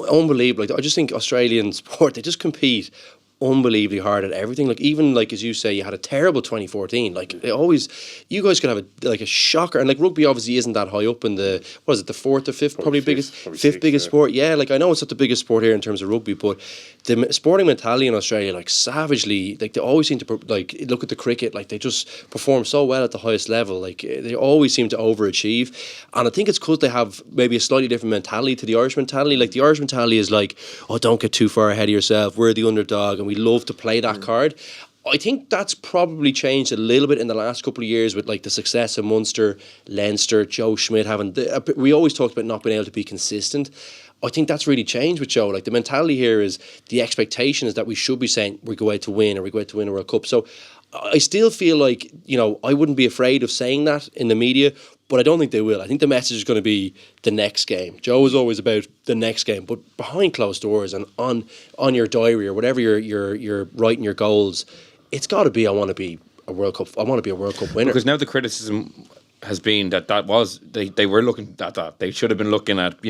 unbelievable. I just think Australian sport, they just compete unbelievably hard at everything. Even as you say, you had a terrible 2014. You guys could have a shocker. And rugby obviously isn't that high up in the fourth or fifth, probably fifth biggest sport. Yeah, I know it's not the biggest sport here in terms of rugby, but the sporting mentality in Australia, savagely, they always seem to look at the cricket, they just perform so well at the highest level. They always seem to overachieve, and I think it's because they have maybe a slightly different mentality to the Irish mentality. The Irish mentality is don't get too far ahead of yourself. We're the underdog, and we love to play that card. I think that's probably changed a little bit in the last couple of years with the success of Munster, Leinster, Joe Schmidt having. We always talked about not being able to be consistent. I think that's really changed with Joe. The mentality here is the expectation is that we should be saying we go out to win or we go out to win a World Cup. So I still feel I wouldn't be afraid of saying that in the media, but I don't think they will. I think the message is going to be the next game. Joe is always about the next game, but behind closed doors and on your diary or whatever you're writing your goals, it's got to be I want to be a World Cup. I want to be a World Cup winner. Because now the criticism has been that was they were looking at that. They should have been looking at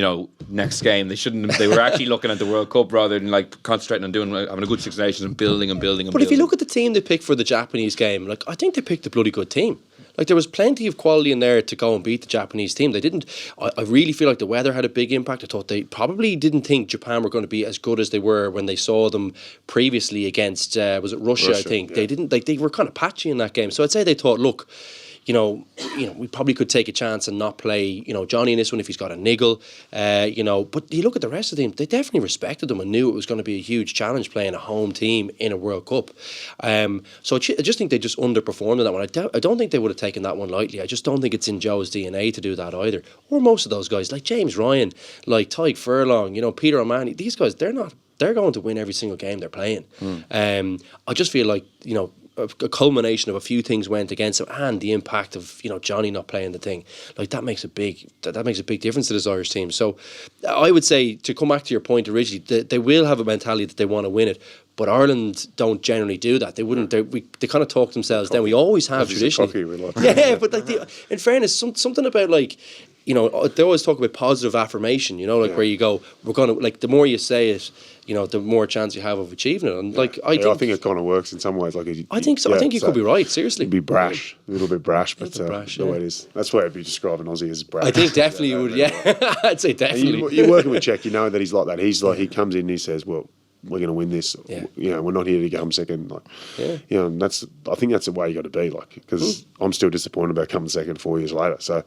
next game. They shouldn't. They were actually looking at the World Cup rather than concentrating on having a good Six Nations and building. But if you look at the team they picked for the Japanese game, I think they picked a bloody good team. There was plenty of quality in there to go and beat the Japanese team. They didn't. I really feel the weather had a big impact. I thought they probably didn't think Japan were going to be as good as they were when they saw them previously against was it Russia? I think they didn't. They were kind of patchy in that game. So I'd say they thought, look, we probably could take a chance and not play, Johnny in this one if he's got a niggle, But you look at the rest of the team, they definitely respected them and knew it was going to be a huge challenge playing a home team in a World Cup. So I just think they just underperformed in that one. I don't think they would have taken that one lightly. I just don't think it's in Joe's DNA to do that either. Or most of those guys, like James Ryan, like Tyke Furlong, Peter O'Mahony, these guys, they're going to win every single game they're playing. I just feel a culmination of a few things went against him, and the impact of Johnny not playing the thing that makes a big difference to this Irish team. So I would say, to come back to your point originally, they will have a mentality that they want to win it, but Ireland don't generally do that. They wouldn't. They kind of talk themselves down. We always have traditionally. But in fairness, something about they always talk about positive affirmation. Where you go, we're gonna the more you say it, the more chance you have of achieving it. And I think it kind of works in some ways. I think so. I think you could be right. Seriously, it'd be brash, a little bit brash, but the way it is. That's why it'd be describing Aussie as brash. I think definitely you would. Yeah, I'd say definitely. You're working with Czech. That he's like that. He's he comes in and he says, well, we're going to win this. Yeah. We're not here to come second. I think that's the way you got to be. Because I'm still disappointed about coming second 4 years later. So,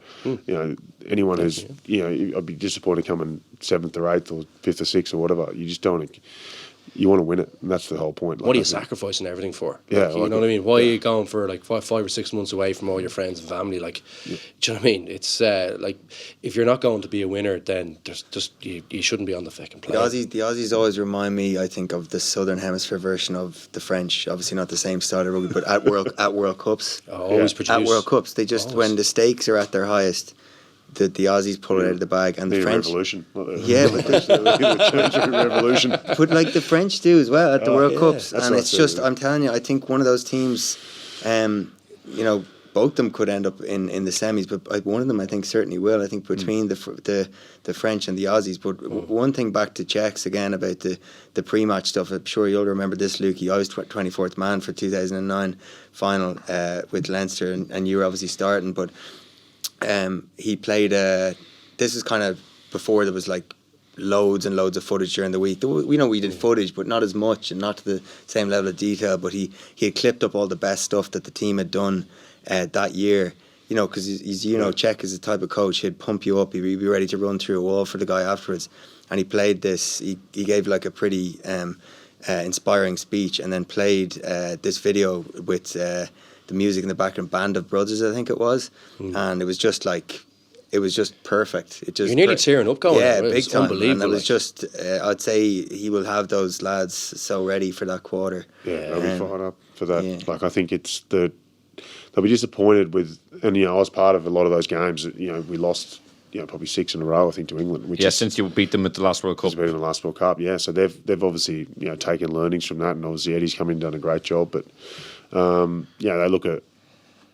anyone who's, I'd be disappointed coming 7th or 8th or 5th or 6th or whatever. You just don't. You want to win it, and that's the whole point. What are you sacrificing everything for? Yeah, you know what I mean. Why are you going for 5 or 6 months away from all your friends and family? Do you know what I mean? It's if you're not going to be a winner, then there's just you shouldn't be on the fucking plane. The Aussies always remind me, I think, of the Southern Hemisphere version of the French. Obviously, not the same style of rugby, but at World Cups, always produce at World Cups. They just when the stakes are at their highest, the Aussies pull it out of the bag, and the French revolution. But the French do as well at the World Cups, and it's just I'm telling you, I think one of those teams, both of them could end up in the semis, but one of them I think certainly will. I think between the French and the Aussies. But one thing back to Czechs again about the pre-match stuff. I'm sure you'll remember this, Lukey. I was 24th man for 2009 final with Leinster, and you were obviously starting, but. He played. This is kind of before there was loads and loads of footage during the week. We did footage, but not as much and not to the same level of detail. But he had clipped up all the best stuff that the team had done that year. Because he's Czech is the type of coach, he'd pump you up. He'd be ready to run through a wall for the guy afterwards. And he played this. He gave a pretty inspiring speech, and then played this video with. The music in the background, Band of Brothers, I think it was, and it was just it was just perfect. You're nearly tearing up going. Yeah, big time. Unbelievable. And it was just, I'd say he will have those lads so ready for that quarter. Yeah, they'll be fired up for that. Yeah. I think it's the they'll be disappointed with. And I was part of a lot of those games. We lost. Probably 6 in a row, I think, to England. Which since you beat them at the last World Cup. Beat them in the last World Cup, yeah. So they've obviously taken learnings from that, and obviously Eddie's come in and done a great job. But they look at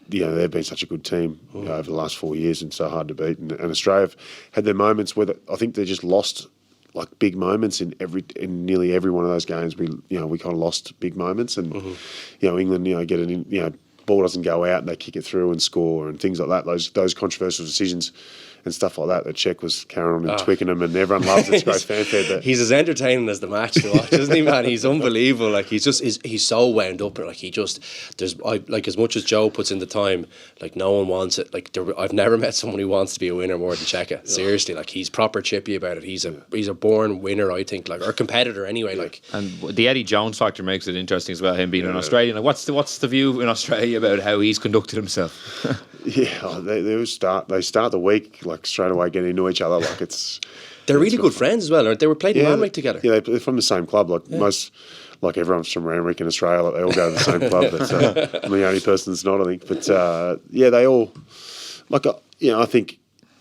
they've been such a good team over the last 4 years and so hard to beat. And Australia have had their moments where I think they just lost like big moments in nearly every one of those games. We kind of lost big moments, and England get an ball doesn't go out and they kick it through and score and things like that. Those controversial decisions and stuff like that Czech was carrying on in Twickenham, and everyone loves it. It's great fanfare. But he's as entertaining as the match to watch, isn't he, man? He's unbelievable. Like he's so wound up. Like as much as Joe puts in the time, like no one wants it. Like I've never met someone who wants to be a winner more than Czech. Seriously, like he's proper chippy about it. He's a born winner, I think, or competitor anyway. Like, and the Eddie Jones factor makes it interesting as well. Him being an Australian. Like, what's the view in Australia about how he's conducted himself? They start the week like straight away getting into each other. Like they're really good friends as well, aren't they? Were playing in Rugby together. Yeah, they're from the same club. Like everyone's from Randwick in Australia. Like, they all go to the same club. But I'm the only person that's not, I think. But they all I think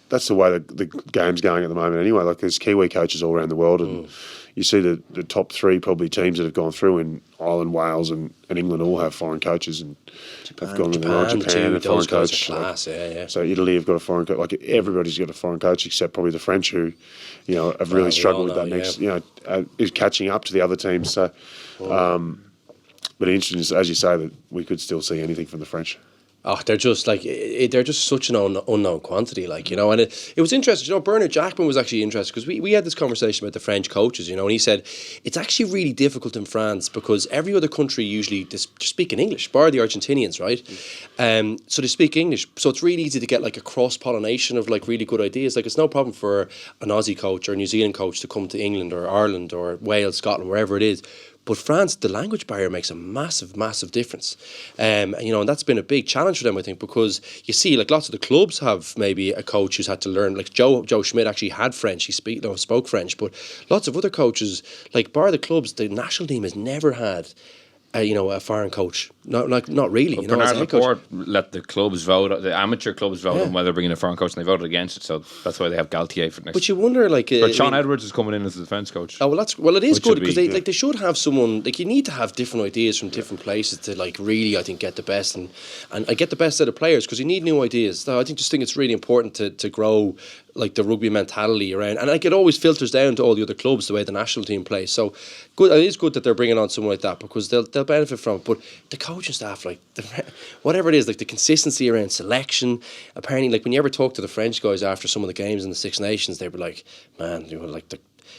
that's the way the game's going at the moment. Anyway, like there's Kiwi coaches all around the world, and you see the top 3 probably teams that have gone through in Ireland, Wales, and England all have foreign coaches, and have gone to Japan, a foreign coach. Class, So Italy have got a foreign coach. Like everybody's got a foreign coach except probably the French, who have really struggled with that next. Is catching up to the other teams. So, but interesting, as you say, that we could still see anything from the French. Oh, they're just such an unknown quantity, and it was interesting. Bernard Jackman was actually interested because we had this conversation about the French coaches, and he said it's actually really difficult in France because every other country usually just speak in English, bar the Argentinians, right? So they speak English, so it's really easy to get like a cross pollination of like really good ideas. Like it's no problem for an Aussie coach or a New Zealand coach to come to England or Ireland or Wales, Scotland, wherever it is. But France, the language barrier makes a massive, massive difference. And that's been a big challenge for them, I think, because you see, like lots of the clubs have maybe a coach who's had to learn. Like Joe Schmidt actually had French. He spoke French. But lots of other coaches, like bar the clubs, the national team has never had a foreign coach. Not really. But Bernard Laporte let the clubs vote, the amateur clubs vote on whether bringing a foreign coach, and they voted against it. So that's why they have Galtier for next. But you wonder, but Sean Edwards is coming in as the defence coach. Oh well, it is good because they should have someone. Like you need to have different ideas from different places to like really, I think, get the best and get the best out of players because you need new ideas. So I think it's really important to grow like the rugby mentality around, and like it always filters down to all the other clubs the way the national team plays. So good, it is good that they're bringing on someone like that because they'll benefit from it. But the coaching staff, like whatever it is, like the consistency around selection. Apparently, like when you ever talk to the French guys after some of the games in the Six Nations, they were like, "Man,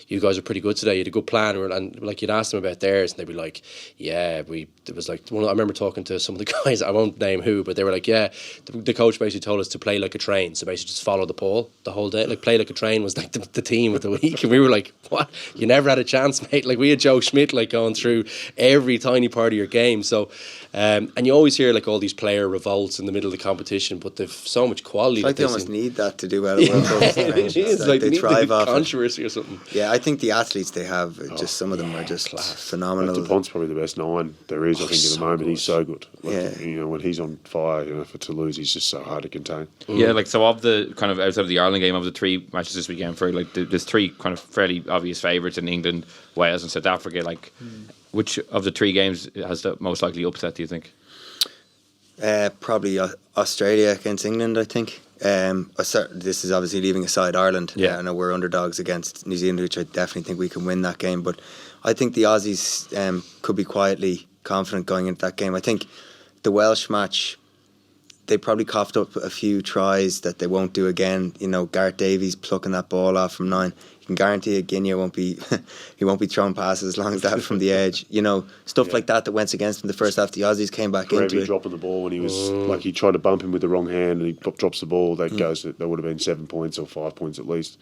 you guys are pretty good today. You had a good plan," and like you'd ask them about theirs, and they'd be like, "Yeah, it was like." I remember talking to some of the guys. I won't name who, but they were like, "Yeah, the coach basically told us to play like a train. So basically, just follow the pole the whole day. Like play like a train was like the team of the week." And we were like, "What? You never had a chance, mate." Like we had Joe Schmidt like going through every tiny part of your game. So, and you always hear like all these player revolts in the middle of the competition, but they've so much quality. It's like they almost need that to do well at World Cup. It is like they thrive off controversy or something. Yeah, I think the athletes they have, some of them are just phenomenal. Dupont's probably the best 9 there is, I think, at the moment. Good. He's so good. When he's on fire, for Toulouse, he's just so hard to contain. Yeah, like so of the kind of outside of the Ireland game, of the 3 matches this weekend, for like there's 3 kind of fairly obvious favourites in England, Wales, and South Africa. Like, which of the 3 games has the most likely upset? Do you think? Probably Australia against England, I think. This is obviously leaving aside Ireland. I know we're underdogs against New Zealand, which I definitely think we can win that game. But I think the Aussies could be quietly confident going into that game. I think the Welsh match, they probably coughed up a few tries that they won't do again. Gareth Davies plucking that ball off from 9. You can guarantee Guinea won't be throwing passes as long as that from the edge. Stuff like that went against him the first half. The Aussies came back into it. Dropping the ball when he was he tried to bump him with the wrong hand and he drops the ball. That would have been 7 points or 5 points at least.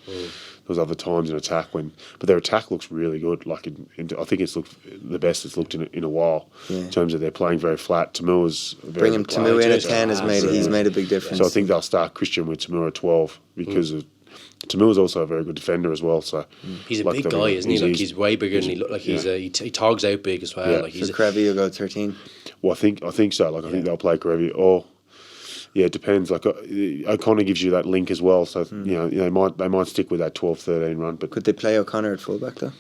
Those other times in attack but their attack looks really good. Like I think it's looked the best it's looked in a while in terms of they're playing very flat. Tamua's bringing Tamu in at 10 he's made a big difference. So I think they'll start Christian with Tamua at 12 because of. Tamua's also a very good defender as well. So he's a big guy, isn't he? Like he's way bigger than he look like. He togs out big as well. Like Creevy will go 13. Well, I think so. Like I think they'll play Karevi or. Yeah, it depends. Like O'Connor gives you that link as well, so they might stick with that 12-13 run. But could they play O'Connor at fullback though?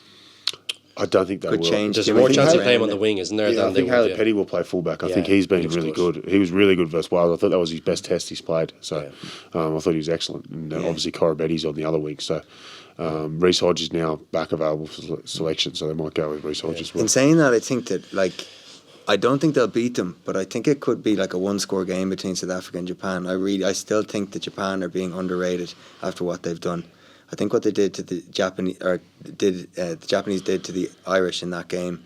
I don't think they Could will. change. There's more chance of playing him on the wing, isn't there? Yeah, I think Haley Petty will play fullback. I think he's been really good. He was really good versus Wales. I thought that was his best test he's played. So I thought he was excellent. And obviously Corabetti's on the other wing. So Reece Hodge is now back available for selection, so they might go with Reece Hodge as well. In saying that, I think that I don't think they'll beat them, but I think it could be like a one-score game between South Africa and Japan. I still think that Japan are being underrated after what they've done. I think what they did to the Japanese, the Japanese did to the Irish in that game,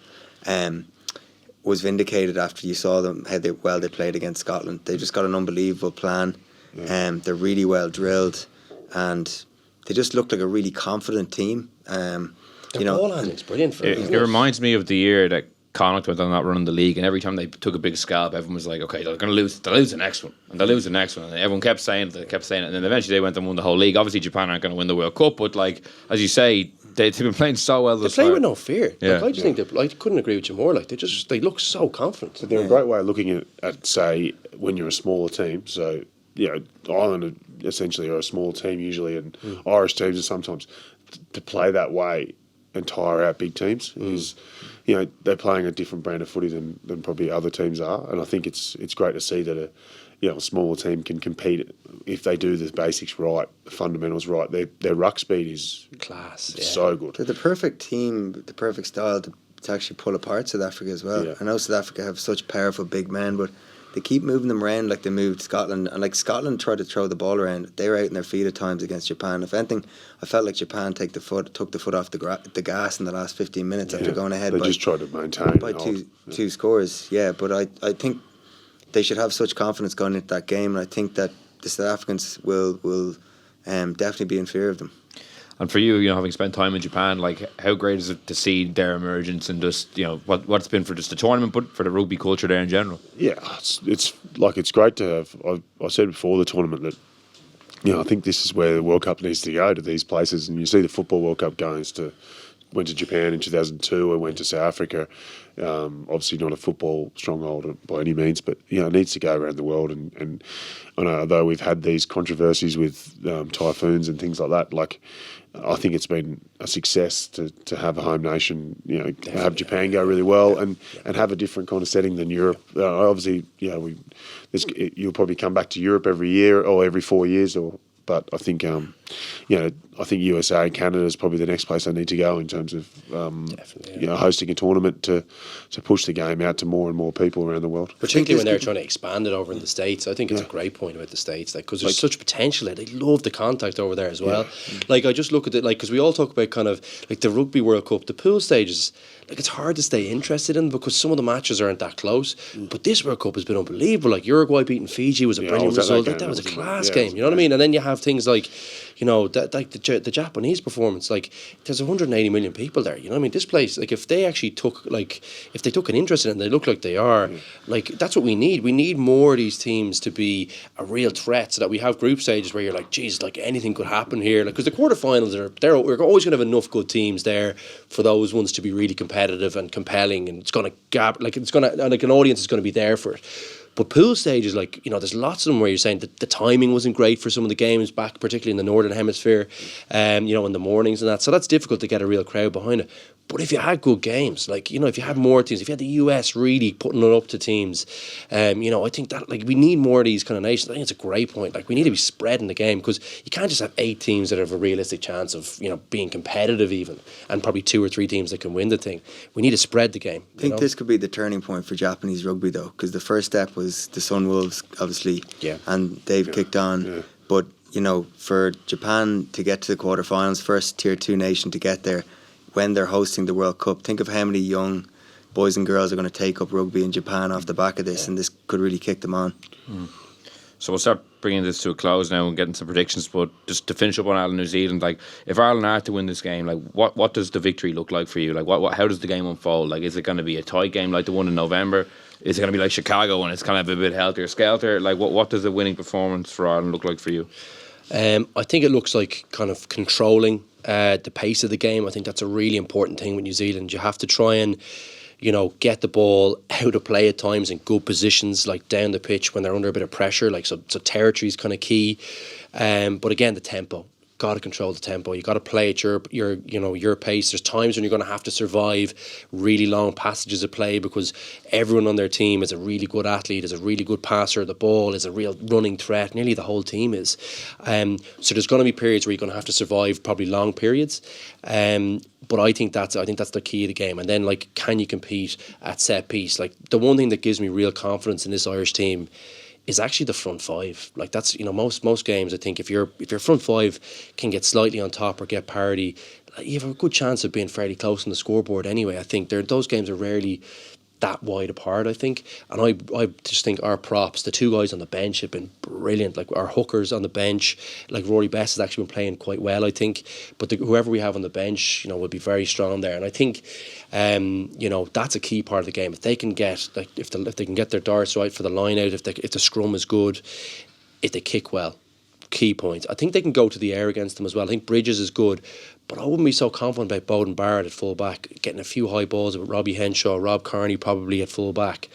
was vindicated after you saw them how they played against Scotland. They just got an unbelievable plan. They're really well drilled, and they just looked like a really confident team. The ball handling's brilliant for them. It reminds me of the year that Connacht went on that run in the league, and every time they took a big scalp, everyone was like, okay, they're going to lose. They'll lose the next one, and they'll lose the next one. And everyone kept saying it, and then eventually they went and won the whole league. Obviously, Japan aren't going to win the World Cup, but like as you say, they've been playing so well. They play with no fear. Yeah. I just think I couldn't agree with you more. Like they look so confident. But they're a great way of looking at say when you're a smaller team. So Ireland essentially are a small team usually, and Irish teams are sometimes to play that way and tire out big teams is. They're playing a different brand of footy than probably other teams are, and I think it's great to see that a smaller team can compete if they do the basics right, the fundamentals right. Their ruck speed is class, so good. They're the perfect team, the perfect style to actually pull apart South Africa as well. Yeah. I know South Africa have such powerful big men, but they keep moving them around like they moved Scotland. And like Scotland tried to throw the ball around. They were out in their feet at times against Japan. If anything, I felt like Japan took the foot off the gas in the last 15 minutes after going ahead. They just tried to maintain by two scores. Yeah, but I think they should have such confidence going into that game, and I think that the South Africans will definitely be in fear of them. And for you, having spent time in Japan, like how great is it to see their emergence and just what it's been for just the tournament, but for the rugby culture there in general? Yeah, it's great to have. I said before the tournament that I think this is where the World Cup needs to go, to these places, and you see the Football World Cup went to Japan in 2002 and went to South Africa. Obviously not a football stronghold by any means, but it needs to go around the world. And I know, although we've had these controversies with typhoons and things like that, like I think it's been a success to have a home nation, have Japan go really well and have a different kind of setting than Europe. Obviously, you'll probably come back to Europe every year or every 4 years, but I think I think USA and Canada is probably the next place they need to go in terms of hosting a tournament to push the game out to more and more people around the world. Particularly when they're trying to expand it over in the States. I think it's a great point about the States, because there's such potential there. They love the contact over there as well. Like I just look at it, because we all talk about kind of like the Rugby World Cup, the pool stages. Like it's hard to stay interested in because some of the matches aren't that close. But this World Cup has been unbelievable. Like Uruguay beating Fiji was a brilliant result. That was a class game. You know what I mean? And then you have things like, the Japanese performance. Like there's 180 million people there. You know what I mean? This place, like if they actually took an interest in it, and they look like they are, like that's what we need. We need more of these teams to be a real threat, so that we have group stages where you're like, geez, like anything could happen here. Like because the quarterfinals we're always going to have enough good teams there for those ones to be really competitive and compelling, and an audience is going to be there for it. But pool stages, there's lots of them where you're saying that the timing wasn't great for some of the games back, particularly in the Northern Hemisphere, in the mornings and that. So that's difficult to get a real crowd behind it. But if you had good games, if you had more teams, if you had the US really putting it up to teams, I think that we need more of these kind of nations. I think it's a great point. We need to be spreading the game, because you can't just have 8 teams that have a realistic chance of being competitive even, and probably 2 or 3 teams that can win the thing. We need to spread the game. I think this could be the turning point for Japanese rugby though, because the first step was the Sunwolves, obviously, and they've kicked on. Yeah. But for Japan to get to the quarterfinals, first tier 2 nation to get there, when they're hosting the World Cup, think of how many young boys and girls are going to take up rugby in Japan off the back of this, and this could really kick them on. So we'll start bringing this to a close now and getting some predictions, but just to finish up on Ireland, New Zealand, if Ireland are to win this game, what does the victory look like for you? How does the game unfold? Is it going to be a tight game like the one in November? Is it going to be like Chicago and it's kind of a bit helter-skelter? What does a winning performance for Ireland look like for you? I think it looks like kind of controlling the pace of the game. I think that's a really important thing with New Zealand. You have to try and get the ball out of play at times in good positions, like down the pitch when they're under a bit of pressure. Like so territory is kind of key. But again, the tempo. Got to control the tempo. You got to play at your pace. There's times when you're going to have to survive really long passages of play because everyone on their team is a really good athlete, is a really good passer. The ball is a real running threat. Nearly the whole team is. So there's going to be periods where you're going to have to survive probably long periods. But I think that's the key of the game. And then like, can you compete at set piece? Like the one thing that gives me real confidence in this Irish team is actually the front five. Like that's, most games, I think if your front five can get slightly on top or get parity, you have a good chance of being fairly close on the scoreboard anyway. I think those games are rarely that wide apart, I think. And I just think our props, the two guys on the bench have been brilliant. Like our hookers on the bench, like Rory Best has actually been playing quite well, I think. But whoever we have on the bench, will be very strong there. And I think, that's a key part of the game. If they can get, like, if they can get their darts right for the line out, if the scrum is good, if they kick well, key points. I think they can go to the air against them as well. I think Bridges is good, but I wouldn't be so confident about Bowden Barrett at full back, getting a few high balls with Robbie Henshaw, Rob Kearney probably at full back,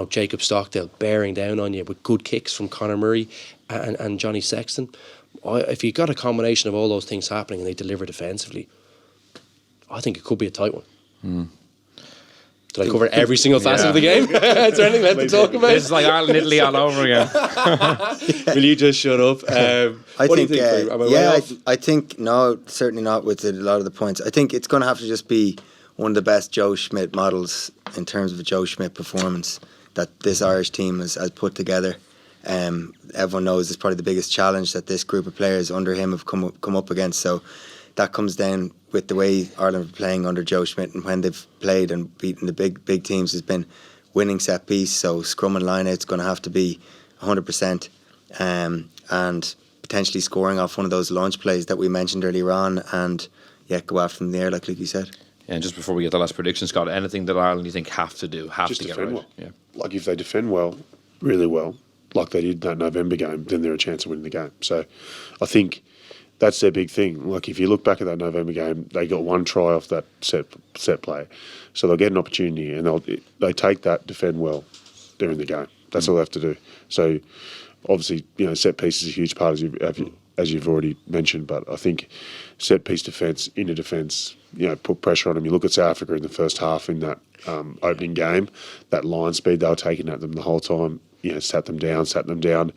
Jacob Stockdale bearing down on you with good kicks from Conor Murray and Johnny Sexton. If you got a combination of all those things happening and they deliver defensively, I think it could be a tight one. Did I cover every single facet of the game? Is there anything left to talk about? This is like Ireland, Italy all over again. Will you just shut up? I think no, certainly not with a lot of the points. I think it's going to have to just be one of the best Joe Schmidt models in terms of a Joe Schmidt performance that this Irish team has put together. Everyone knows it's probably the biggest challenge that this group of players under him have come up against. So that comes down with the way Ireland are playing under Joe Schmidt, and when they've played and beaten the big teams has been winning set piece. So scrum and line out's going to have to be 100%, and potentially scoring off one of those launch plays that we mentioned earlier on, and go after them in the air like you said. Yeah, and just before we get the last prediction, Scott, anything that Ireland you think have to get right? Well. Yeah. Like if they defend well, really well, like they did that November game, then they're a chance of winning the game. So I think that's their big thing. Like if you look back at that November game, they got one try off that set play, so they'll get an opportunity and they take that, defend well, they're in the game. That's all they have to do. So obviously, set piece is a huge part as you've already mentioned. But I think set piece defence, inner defence, put pressure on them. You look at South Africa in the first half in that opening game, that line speed they were taking at them the whole time. Sat them down.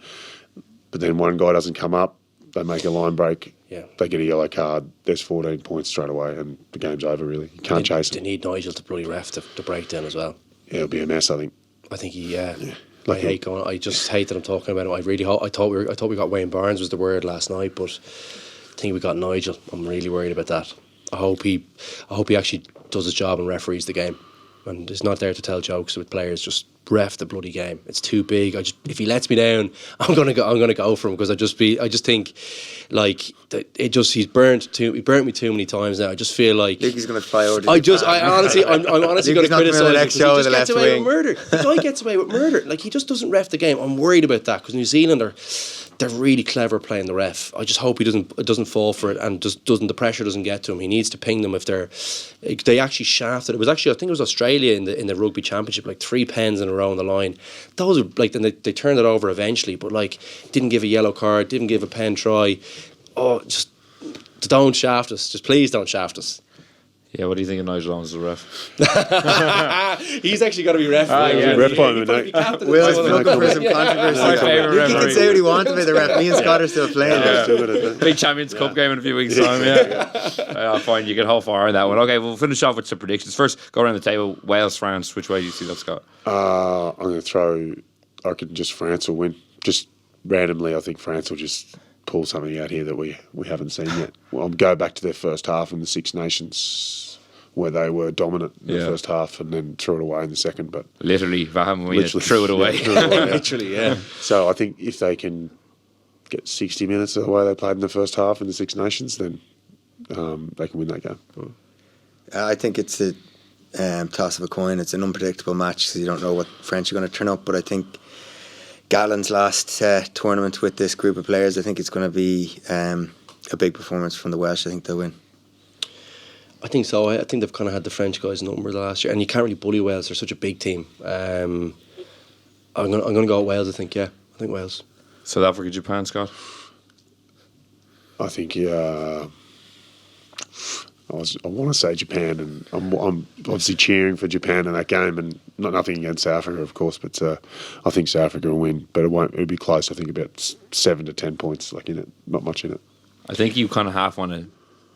But then one guy doesn't come up. They make a line break, they get a yellow card, there's 14 points straight away and the game's over really. You can't chase them. They need Nigel to bloody ref to break down as well. Yeah, it'll be a mess, I think. I think I just hate that I'm talking about him. I really hope. I thought we got Wayne Barnes was the word last night, but I think we got Nigel. I'm really worried about that. I hope he actually does his job and referees the game, and is not there to tell jokes with players. Just ref the bloody game. It's too big. If he lets me down, I'm gonna go for him, because I just think like he's burnt me too many times now. I just feel like Luke is gonna fly over. I'm honestly gonna criticise him because he just gets away with murder. The guy gets away with murder. Like he just doesn't ref the game. I'm worried about that because New Zealand they're really clever playing the ref. I just hope he doesn't fall for it and the pressure doesn't get to him. He needs to ping them if they actually shafted. It was actually, I think it was Australia in the rugby championship, like 3 pens in a row on the line. Those were like, then they turned it over eventually, but like didn't give a yellow card, didn't give a pen try. Oh, just don't shaft us. Just please don't shaft us. Yeah, what do you think of Nigel Owens as a ref? He's actually got to be ref. Ref by him, Will's looking for some controversy. My favourite Luke can say what he wants about the ref. Me and Scott are still playing. Big Champions Cup game in a few weeks' time, fine, you can hold fire on that one. Okay, we'll finish off with some predictions. First, go around the table. Wales, France, which way do you see that, Scott? I'm going to throw, I reckon just France will win. Just randomly, I think France will just pull something out here that we haven't seen yet. I'll go back to their first half in the Six Nations, where they were dominant in the first half and then threw it away in the second. But literally threw it away. Literally, yeah. So I think if they can get 60 minutes of the way they played in the first half in the Six Nations, then they can win that game. I think it's a toss of a coin. It's an unpredictable match, so you don't know what French are going to turn up. But I think Gatland's last tournament with this group of players, I think it's going to be a big performance from the Welsh. I think they'll win. I think so. I think they've kind of had the French guys numbered the last year, and you can't really bully Wales. They're such a big team. I'm gonna go with Wales. I think Wales. South Africa, Japan, Scott. I think I want to say Japan, and I'm obviously cheering for Japan in that game, and nothing against South Africa, of course, but I think South Africa will win, but it'll be close. I think about 7 to 10 points, like in it, not much in it. I think you kind of half want to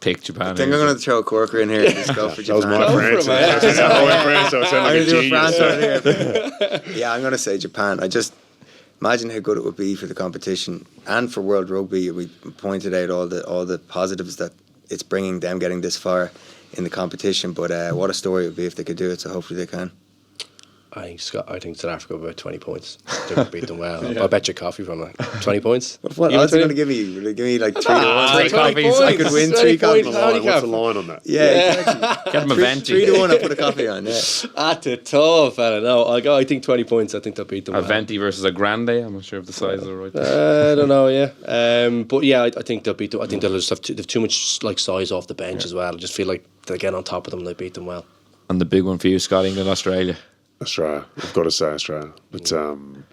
pick Japan. I think I'm going to throw a corker in here and just go for Japan. That was my France. I'm going to do a France right here. Yeah, I'm going to say Japan. I just imagine how good it would be for the competition and for World Rugby. We pointed out all the positives that it's bringing them getting this far in the competition, but what a story it would be if they could do it, so hopefully they can. I think South Africa will about 20 points. They could beat them well. I'll bet you coffee from like 20 points. What odds are going to give me? Will they give me like 3 to 1? 3 coffees. I could win 3 coffees. What's the line on that? Yeah, exactly. Get them a venti. 3 to 1, I put a coffee on, yeah. That's a tough fella. No, I think 20 points. I think they'll beat them A well. venti versus a grande. I'm not sure if the sizes are right. I don't know, yeah. But yeah, I think they'll beat them. I think they'll just have too much like size off the bench as well. I just feel like they'll get on top of them and they beat them well. And the big one for you, Scott, England, Australia. Australia. I've got to say Australia. It's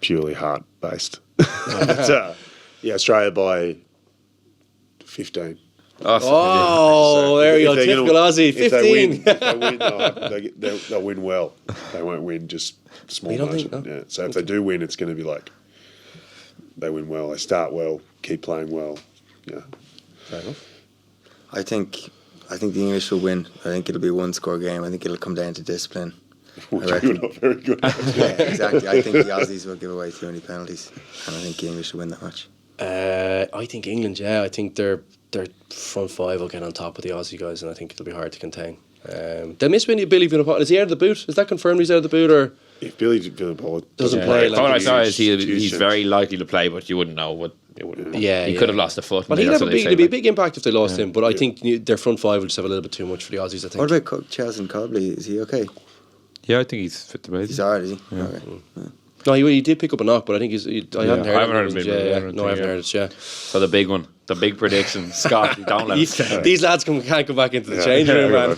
purely heart-based. But, yeah, Australia by 15. Oh, there you go. Typical Aussie. 15. If they win, they'll win well. They won't win just small margin. Think, no? Yeah. So if they do win, it's going to be like they win well. They start well, keep playing well. Yeah. Fair enough. I think the English will win. I think it'll be a 1-score game. I think it'll come down to discipline. You're not very good. Yeah, exactly. I think the Aussies will give away too many penalties, and I think the English will win that match. I think England, yeah. I think their front five will get on top of the Aussie guys, and I think it'll be hard to contain. They miss Billy Vunipola. Is he out of the boot? Is that confirmed he's out of the boot, or if Billy Vunipola doesn't play? What I saw is he's very likely to play, but you wouldn't know what. He could have lost a foot. Well, there'd be a big impact if they lost him, but I think their front five will just have a little bit too much for the Aussies. I think. What about Chelsea Cobley? Is he okay? Yeah, I think he's fit to play. He's alright, is he? Yeah. Okay. Yeah. No, he did pick up a knock, but I think I haven't heard of it. I haven't heard it. Yeah. So the big one, the big prediction, Scott. You don't let these lads can't come back into the change room, man.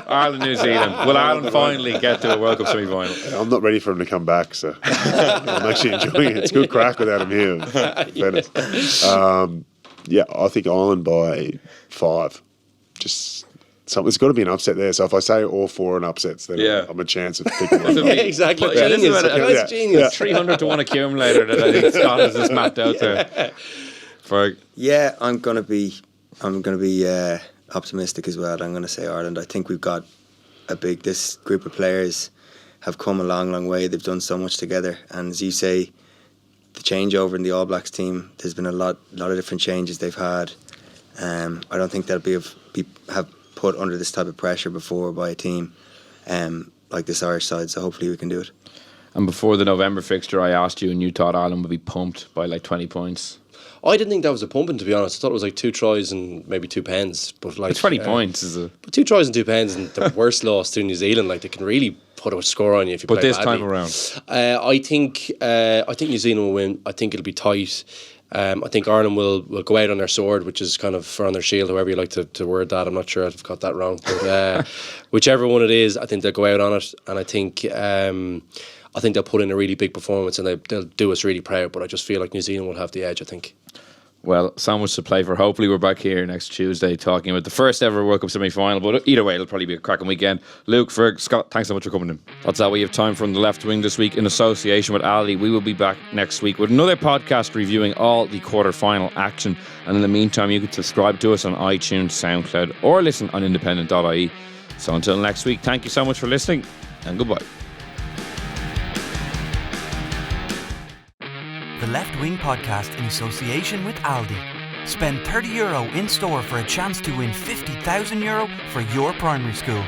Ireland, New Zealand. Will Ireland finally get to a World Cup semi-final? I'm not ready for him to come back, so I'm actually enjoying it. It's good crack without him here. Yeah, I think Ireland by 5. Just. It's got to be an upset there. So if I say all 4 and upsets, then I'm a chance of picking one. Exactly. Yeah, Genius. Genius. 300 to 1 accumulator that I think Scott has just mapped out there. Yeah, I'm gonna be optimistic as well. I'm gonna say Ireland. I think we've got this group of players have come a long way. They've done so much together, and as you say, the changeover in the All Blacks team, there's been a lot of different changes they've had. I don't think they'll have put under this type of pressure before by a team like this Irish side, so hopefully we can do it. And before the November fixture, I asked you, and you thought Ireland would be pumped by like 20 points. I didn't think that was a pumping, to be honest. I thought it was like 2 tries and maybe 2 pens. But like 20 points is a... But 2 tries and 2 pens, and the worst loss to New Zealand, like they can really put a score on you if you play badly. But this time around, I think New Zealand will win. I think it'll be tight. I think Ireland will go out on their sword, which is kind of on their shield, however you like to word that. I'm not sure I've got that wrong. But whichever one it is, I think they'll go out on it. And I think they'll put in a really big performance and they'll do us really proud. But I just feel like New Zealand will have the edge, I think. Well, so much to play for. Hopefully we're back here next Tuesday talking about the first ever World Cup semi-final, but either way it'll probably be a cracking weekend. Luke, Fergus, Scott, thanks so much for coming in. That's all we have time for on the Left Wing this week in association with Aldi. We will be back next week with another podcast reviewing all the quarter-final action, and in the meantime you can subscribe to us on iTunes, SoundCloud, or listen on independent.ie. So until next week, thank you so much for listening, and goodbye. The Left Wing Podcast in association with Aldi. Spend €30 in store for a chance to win €50,000 for your primary school.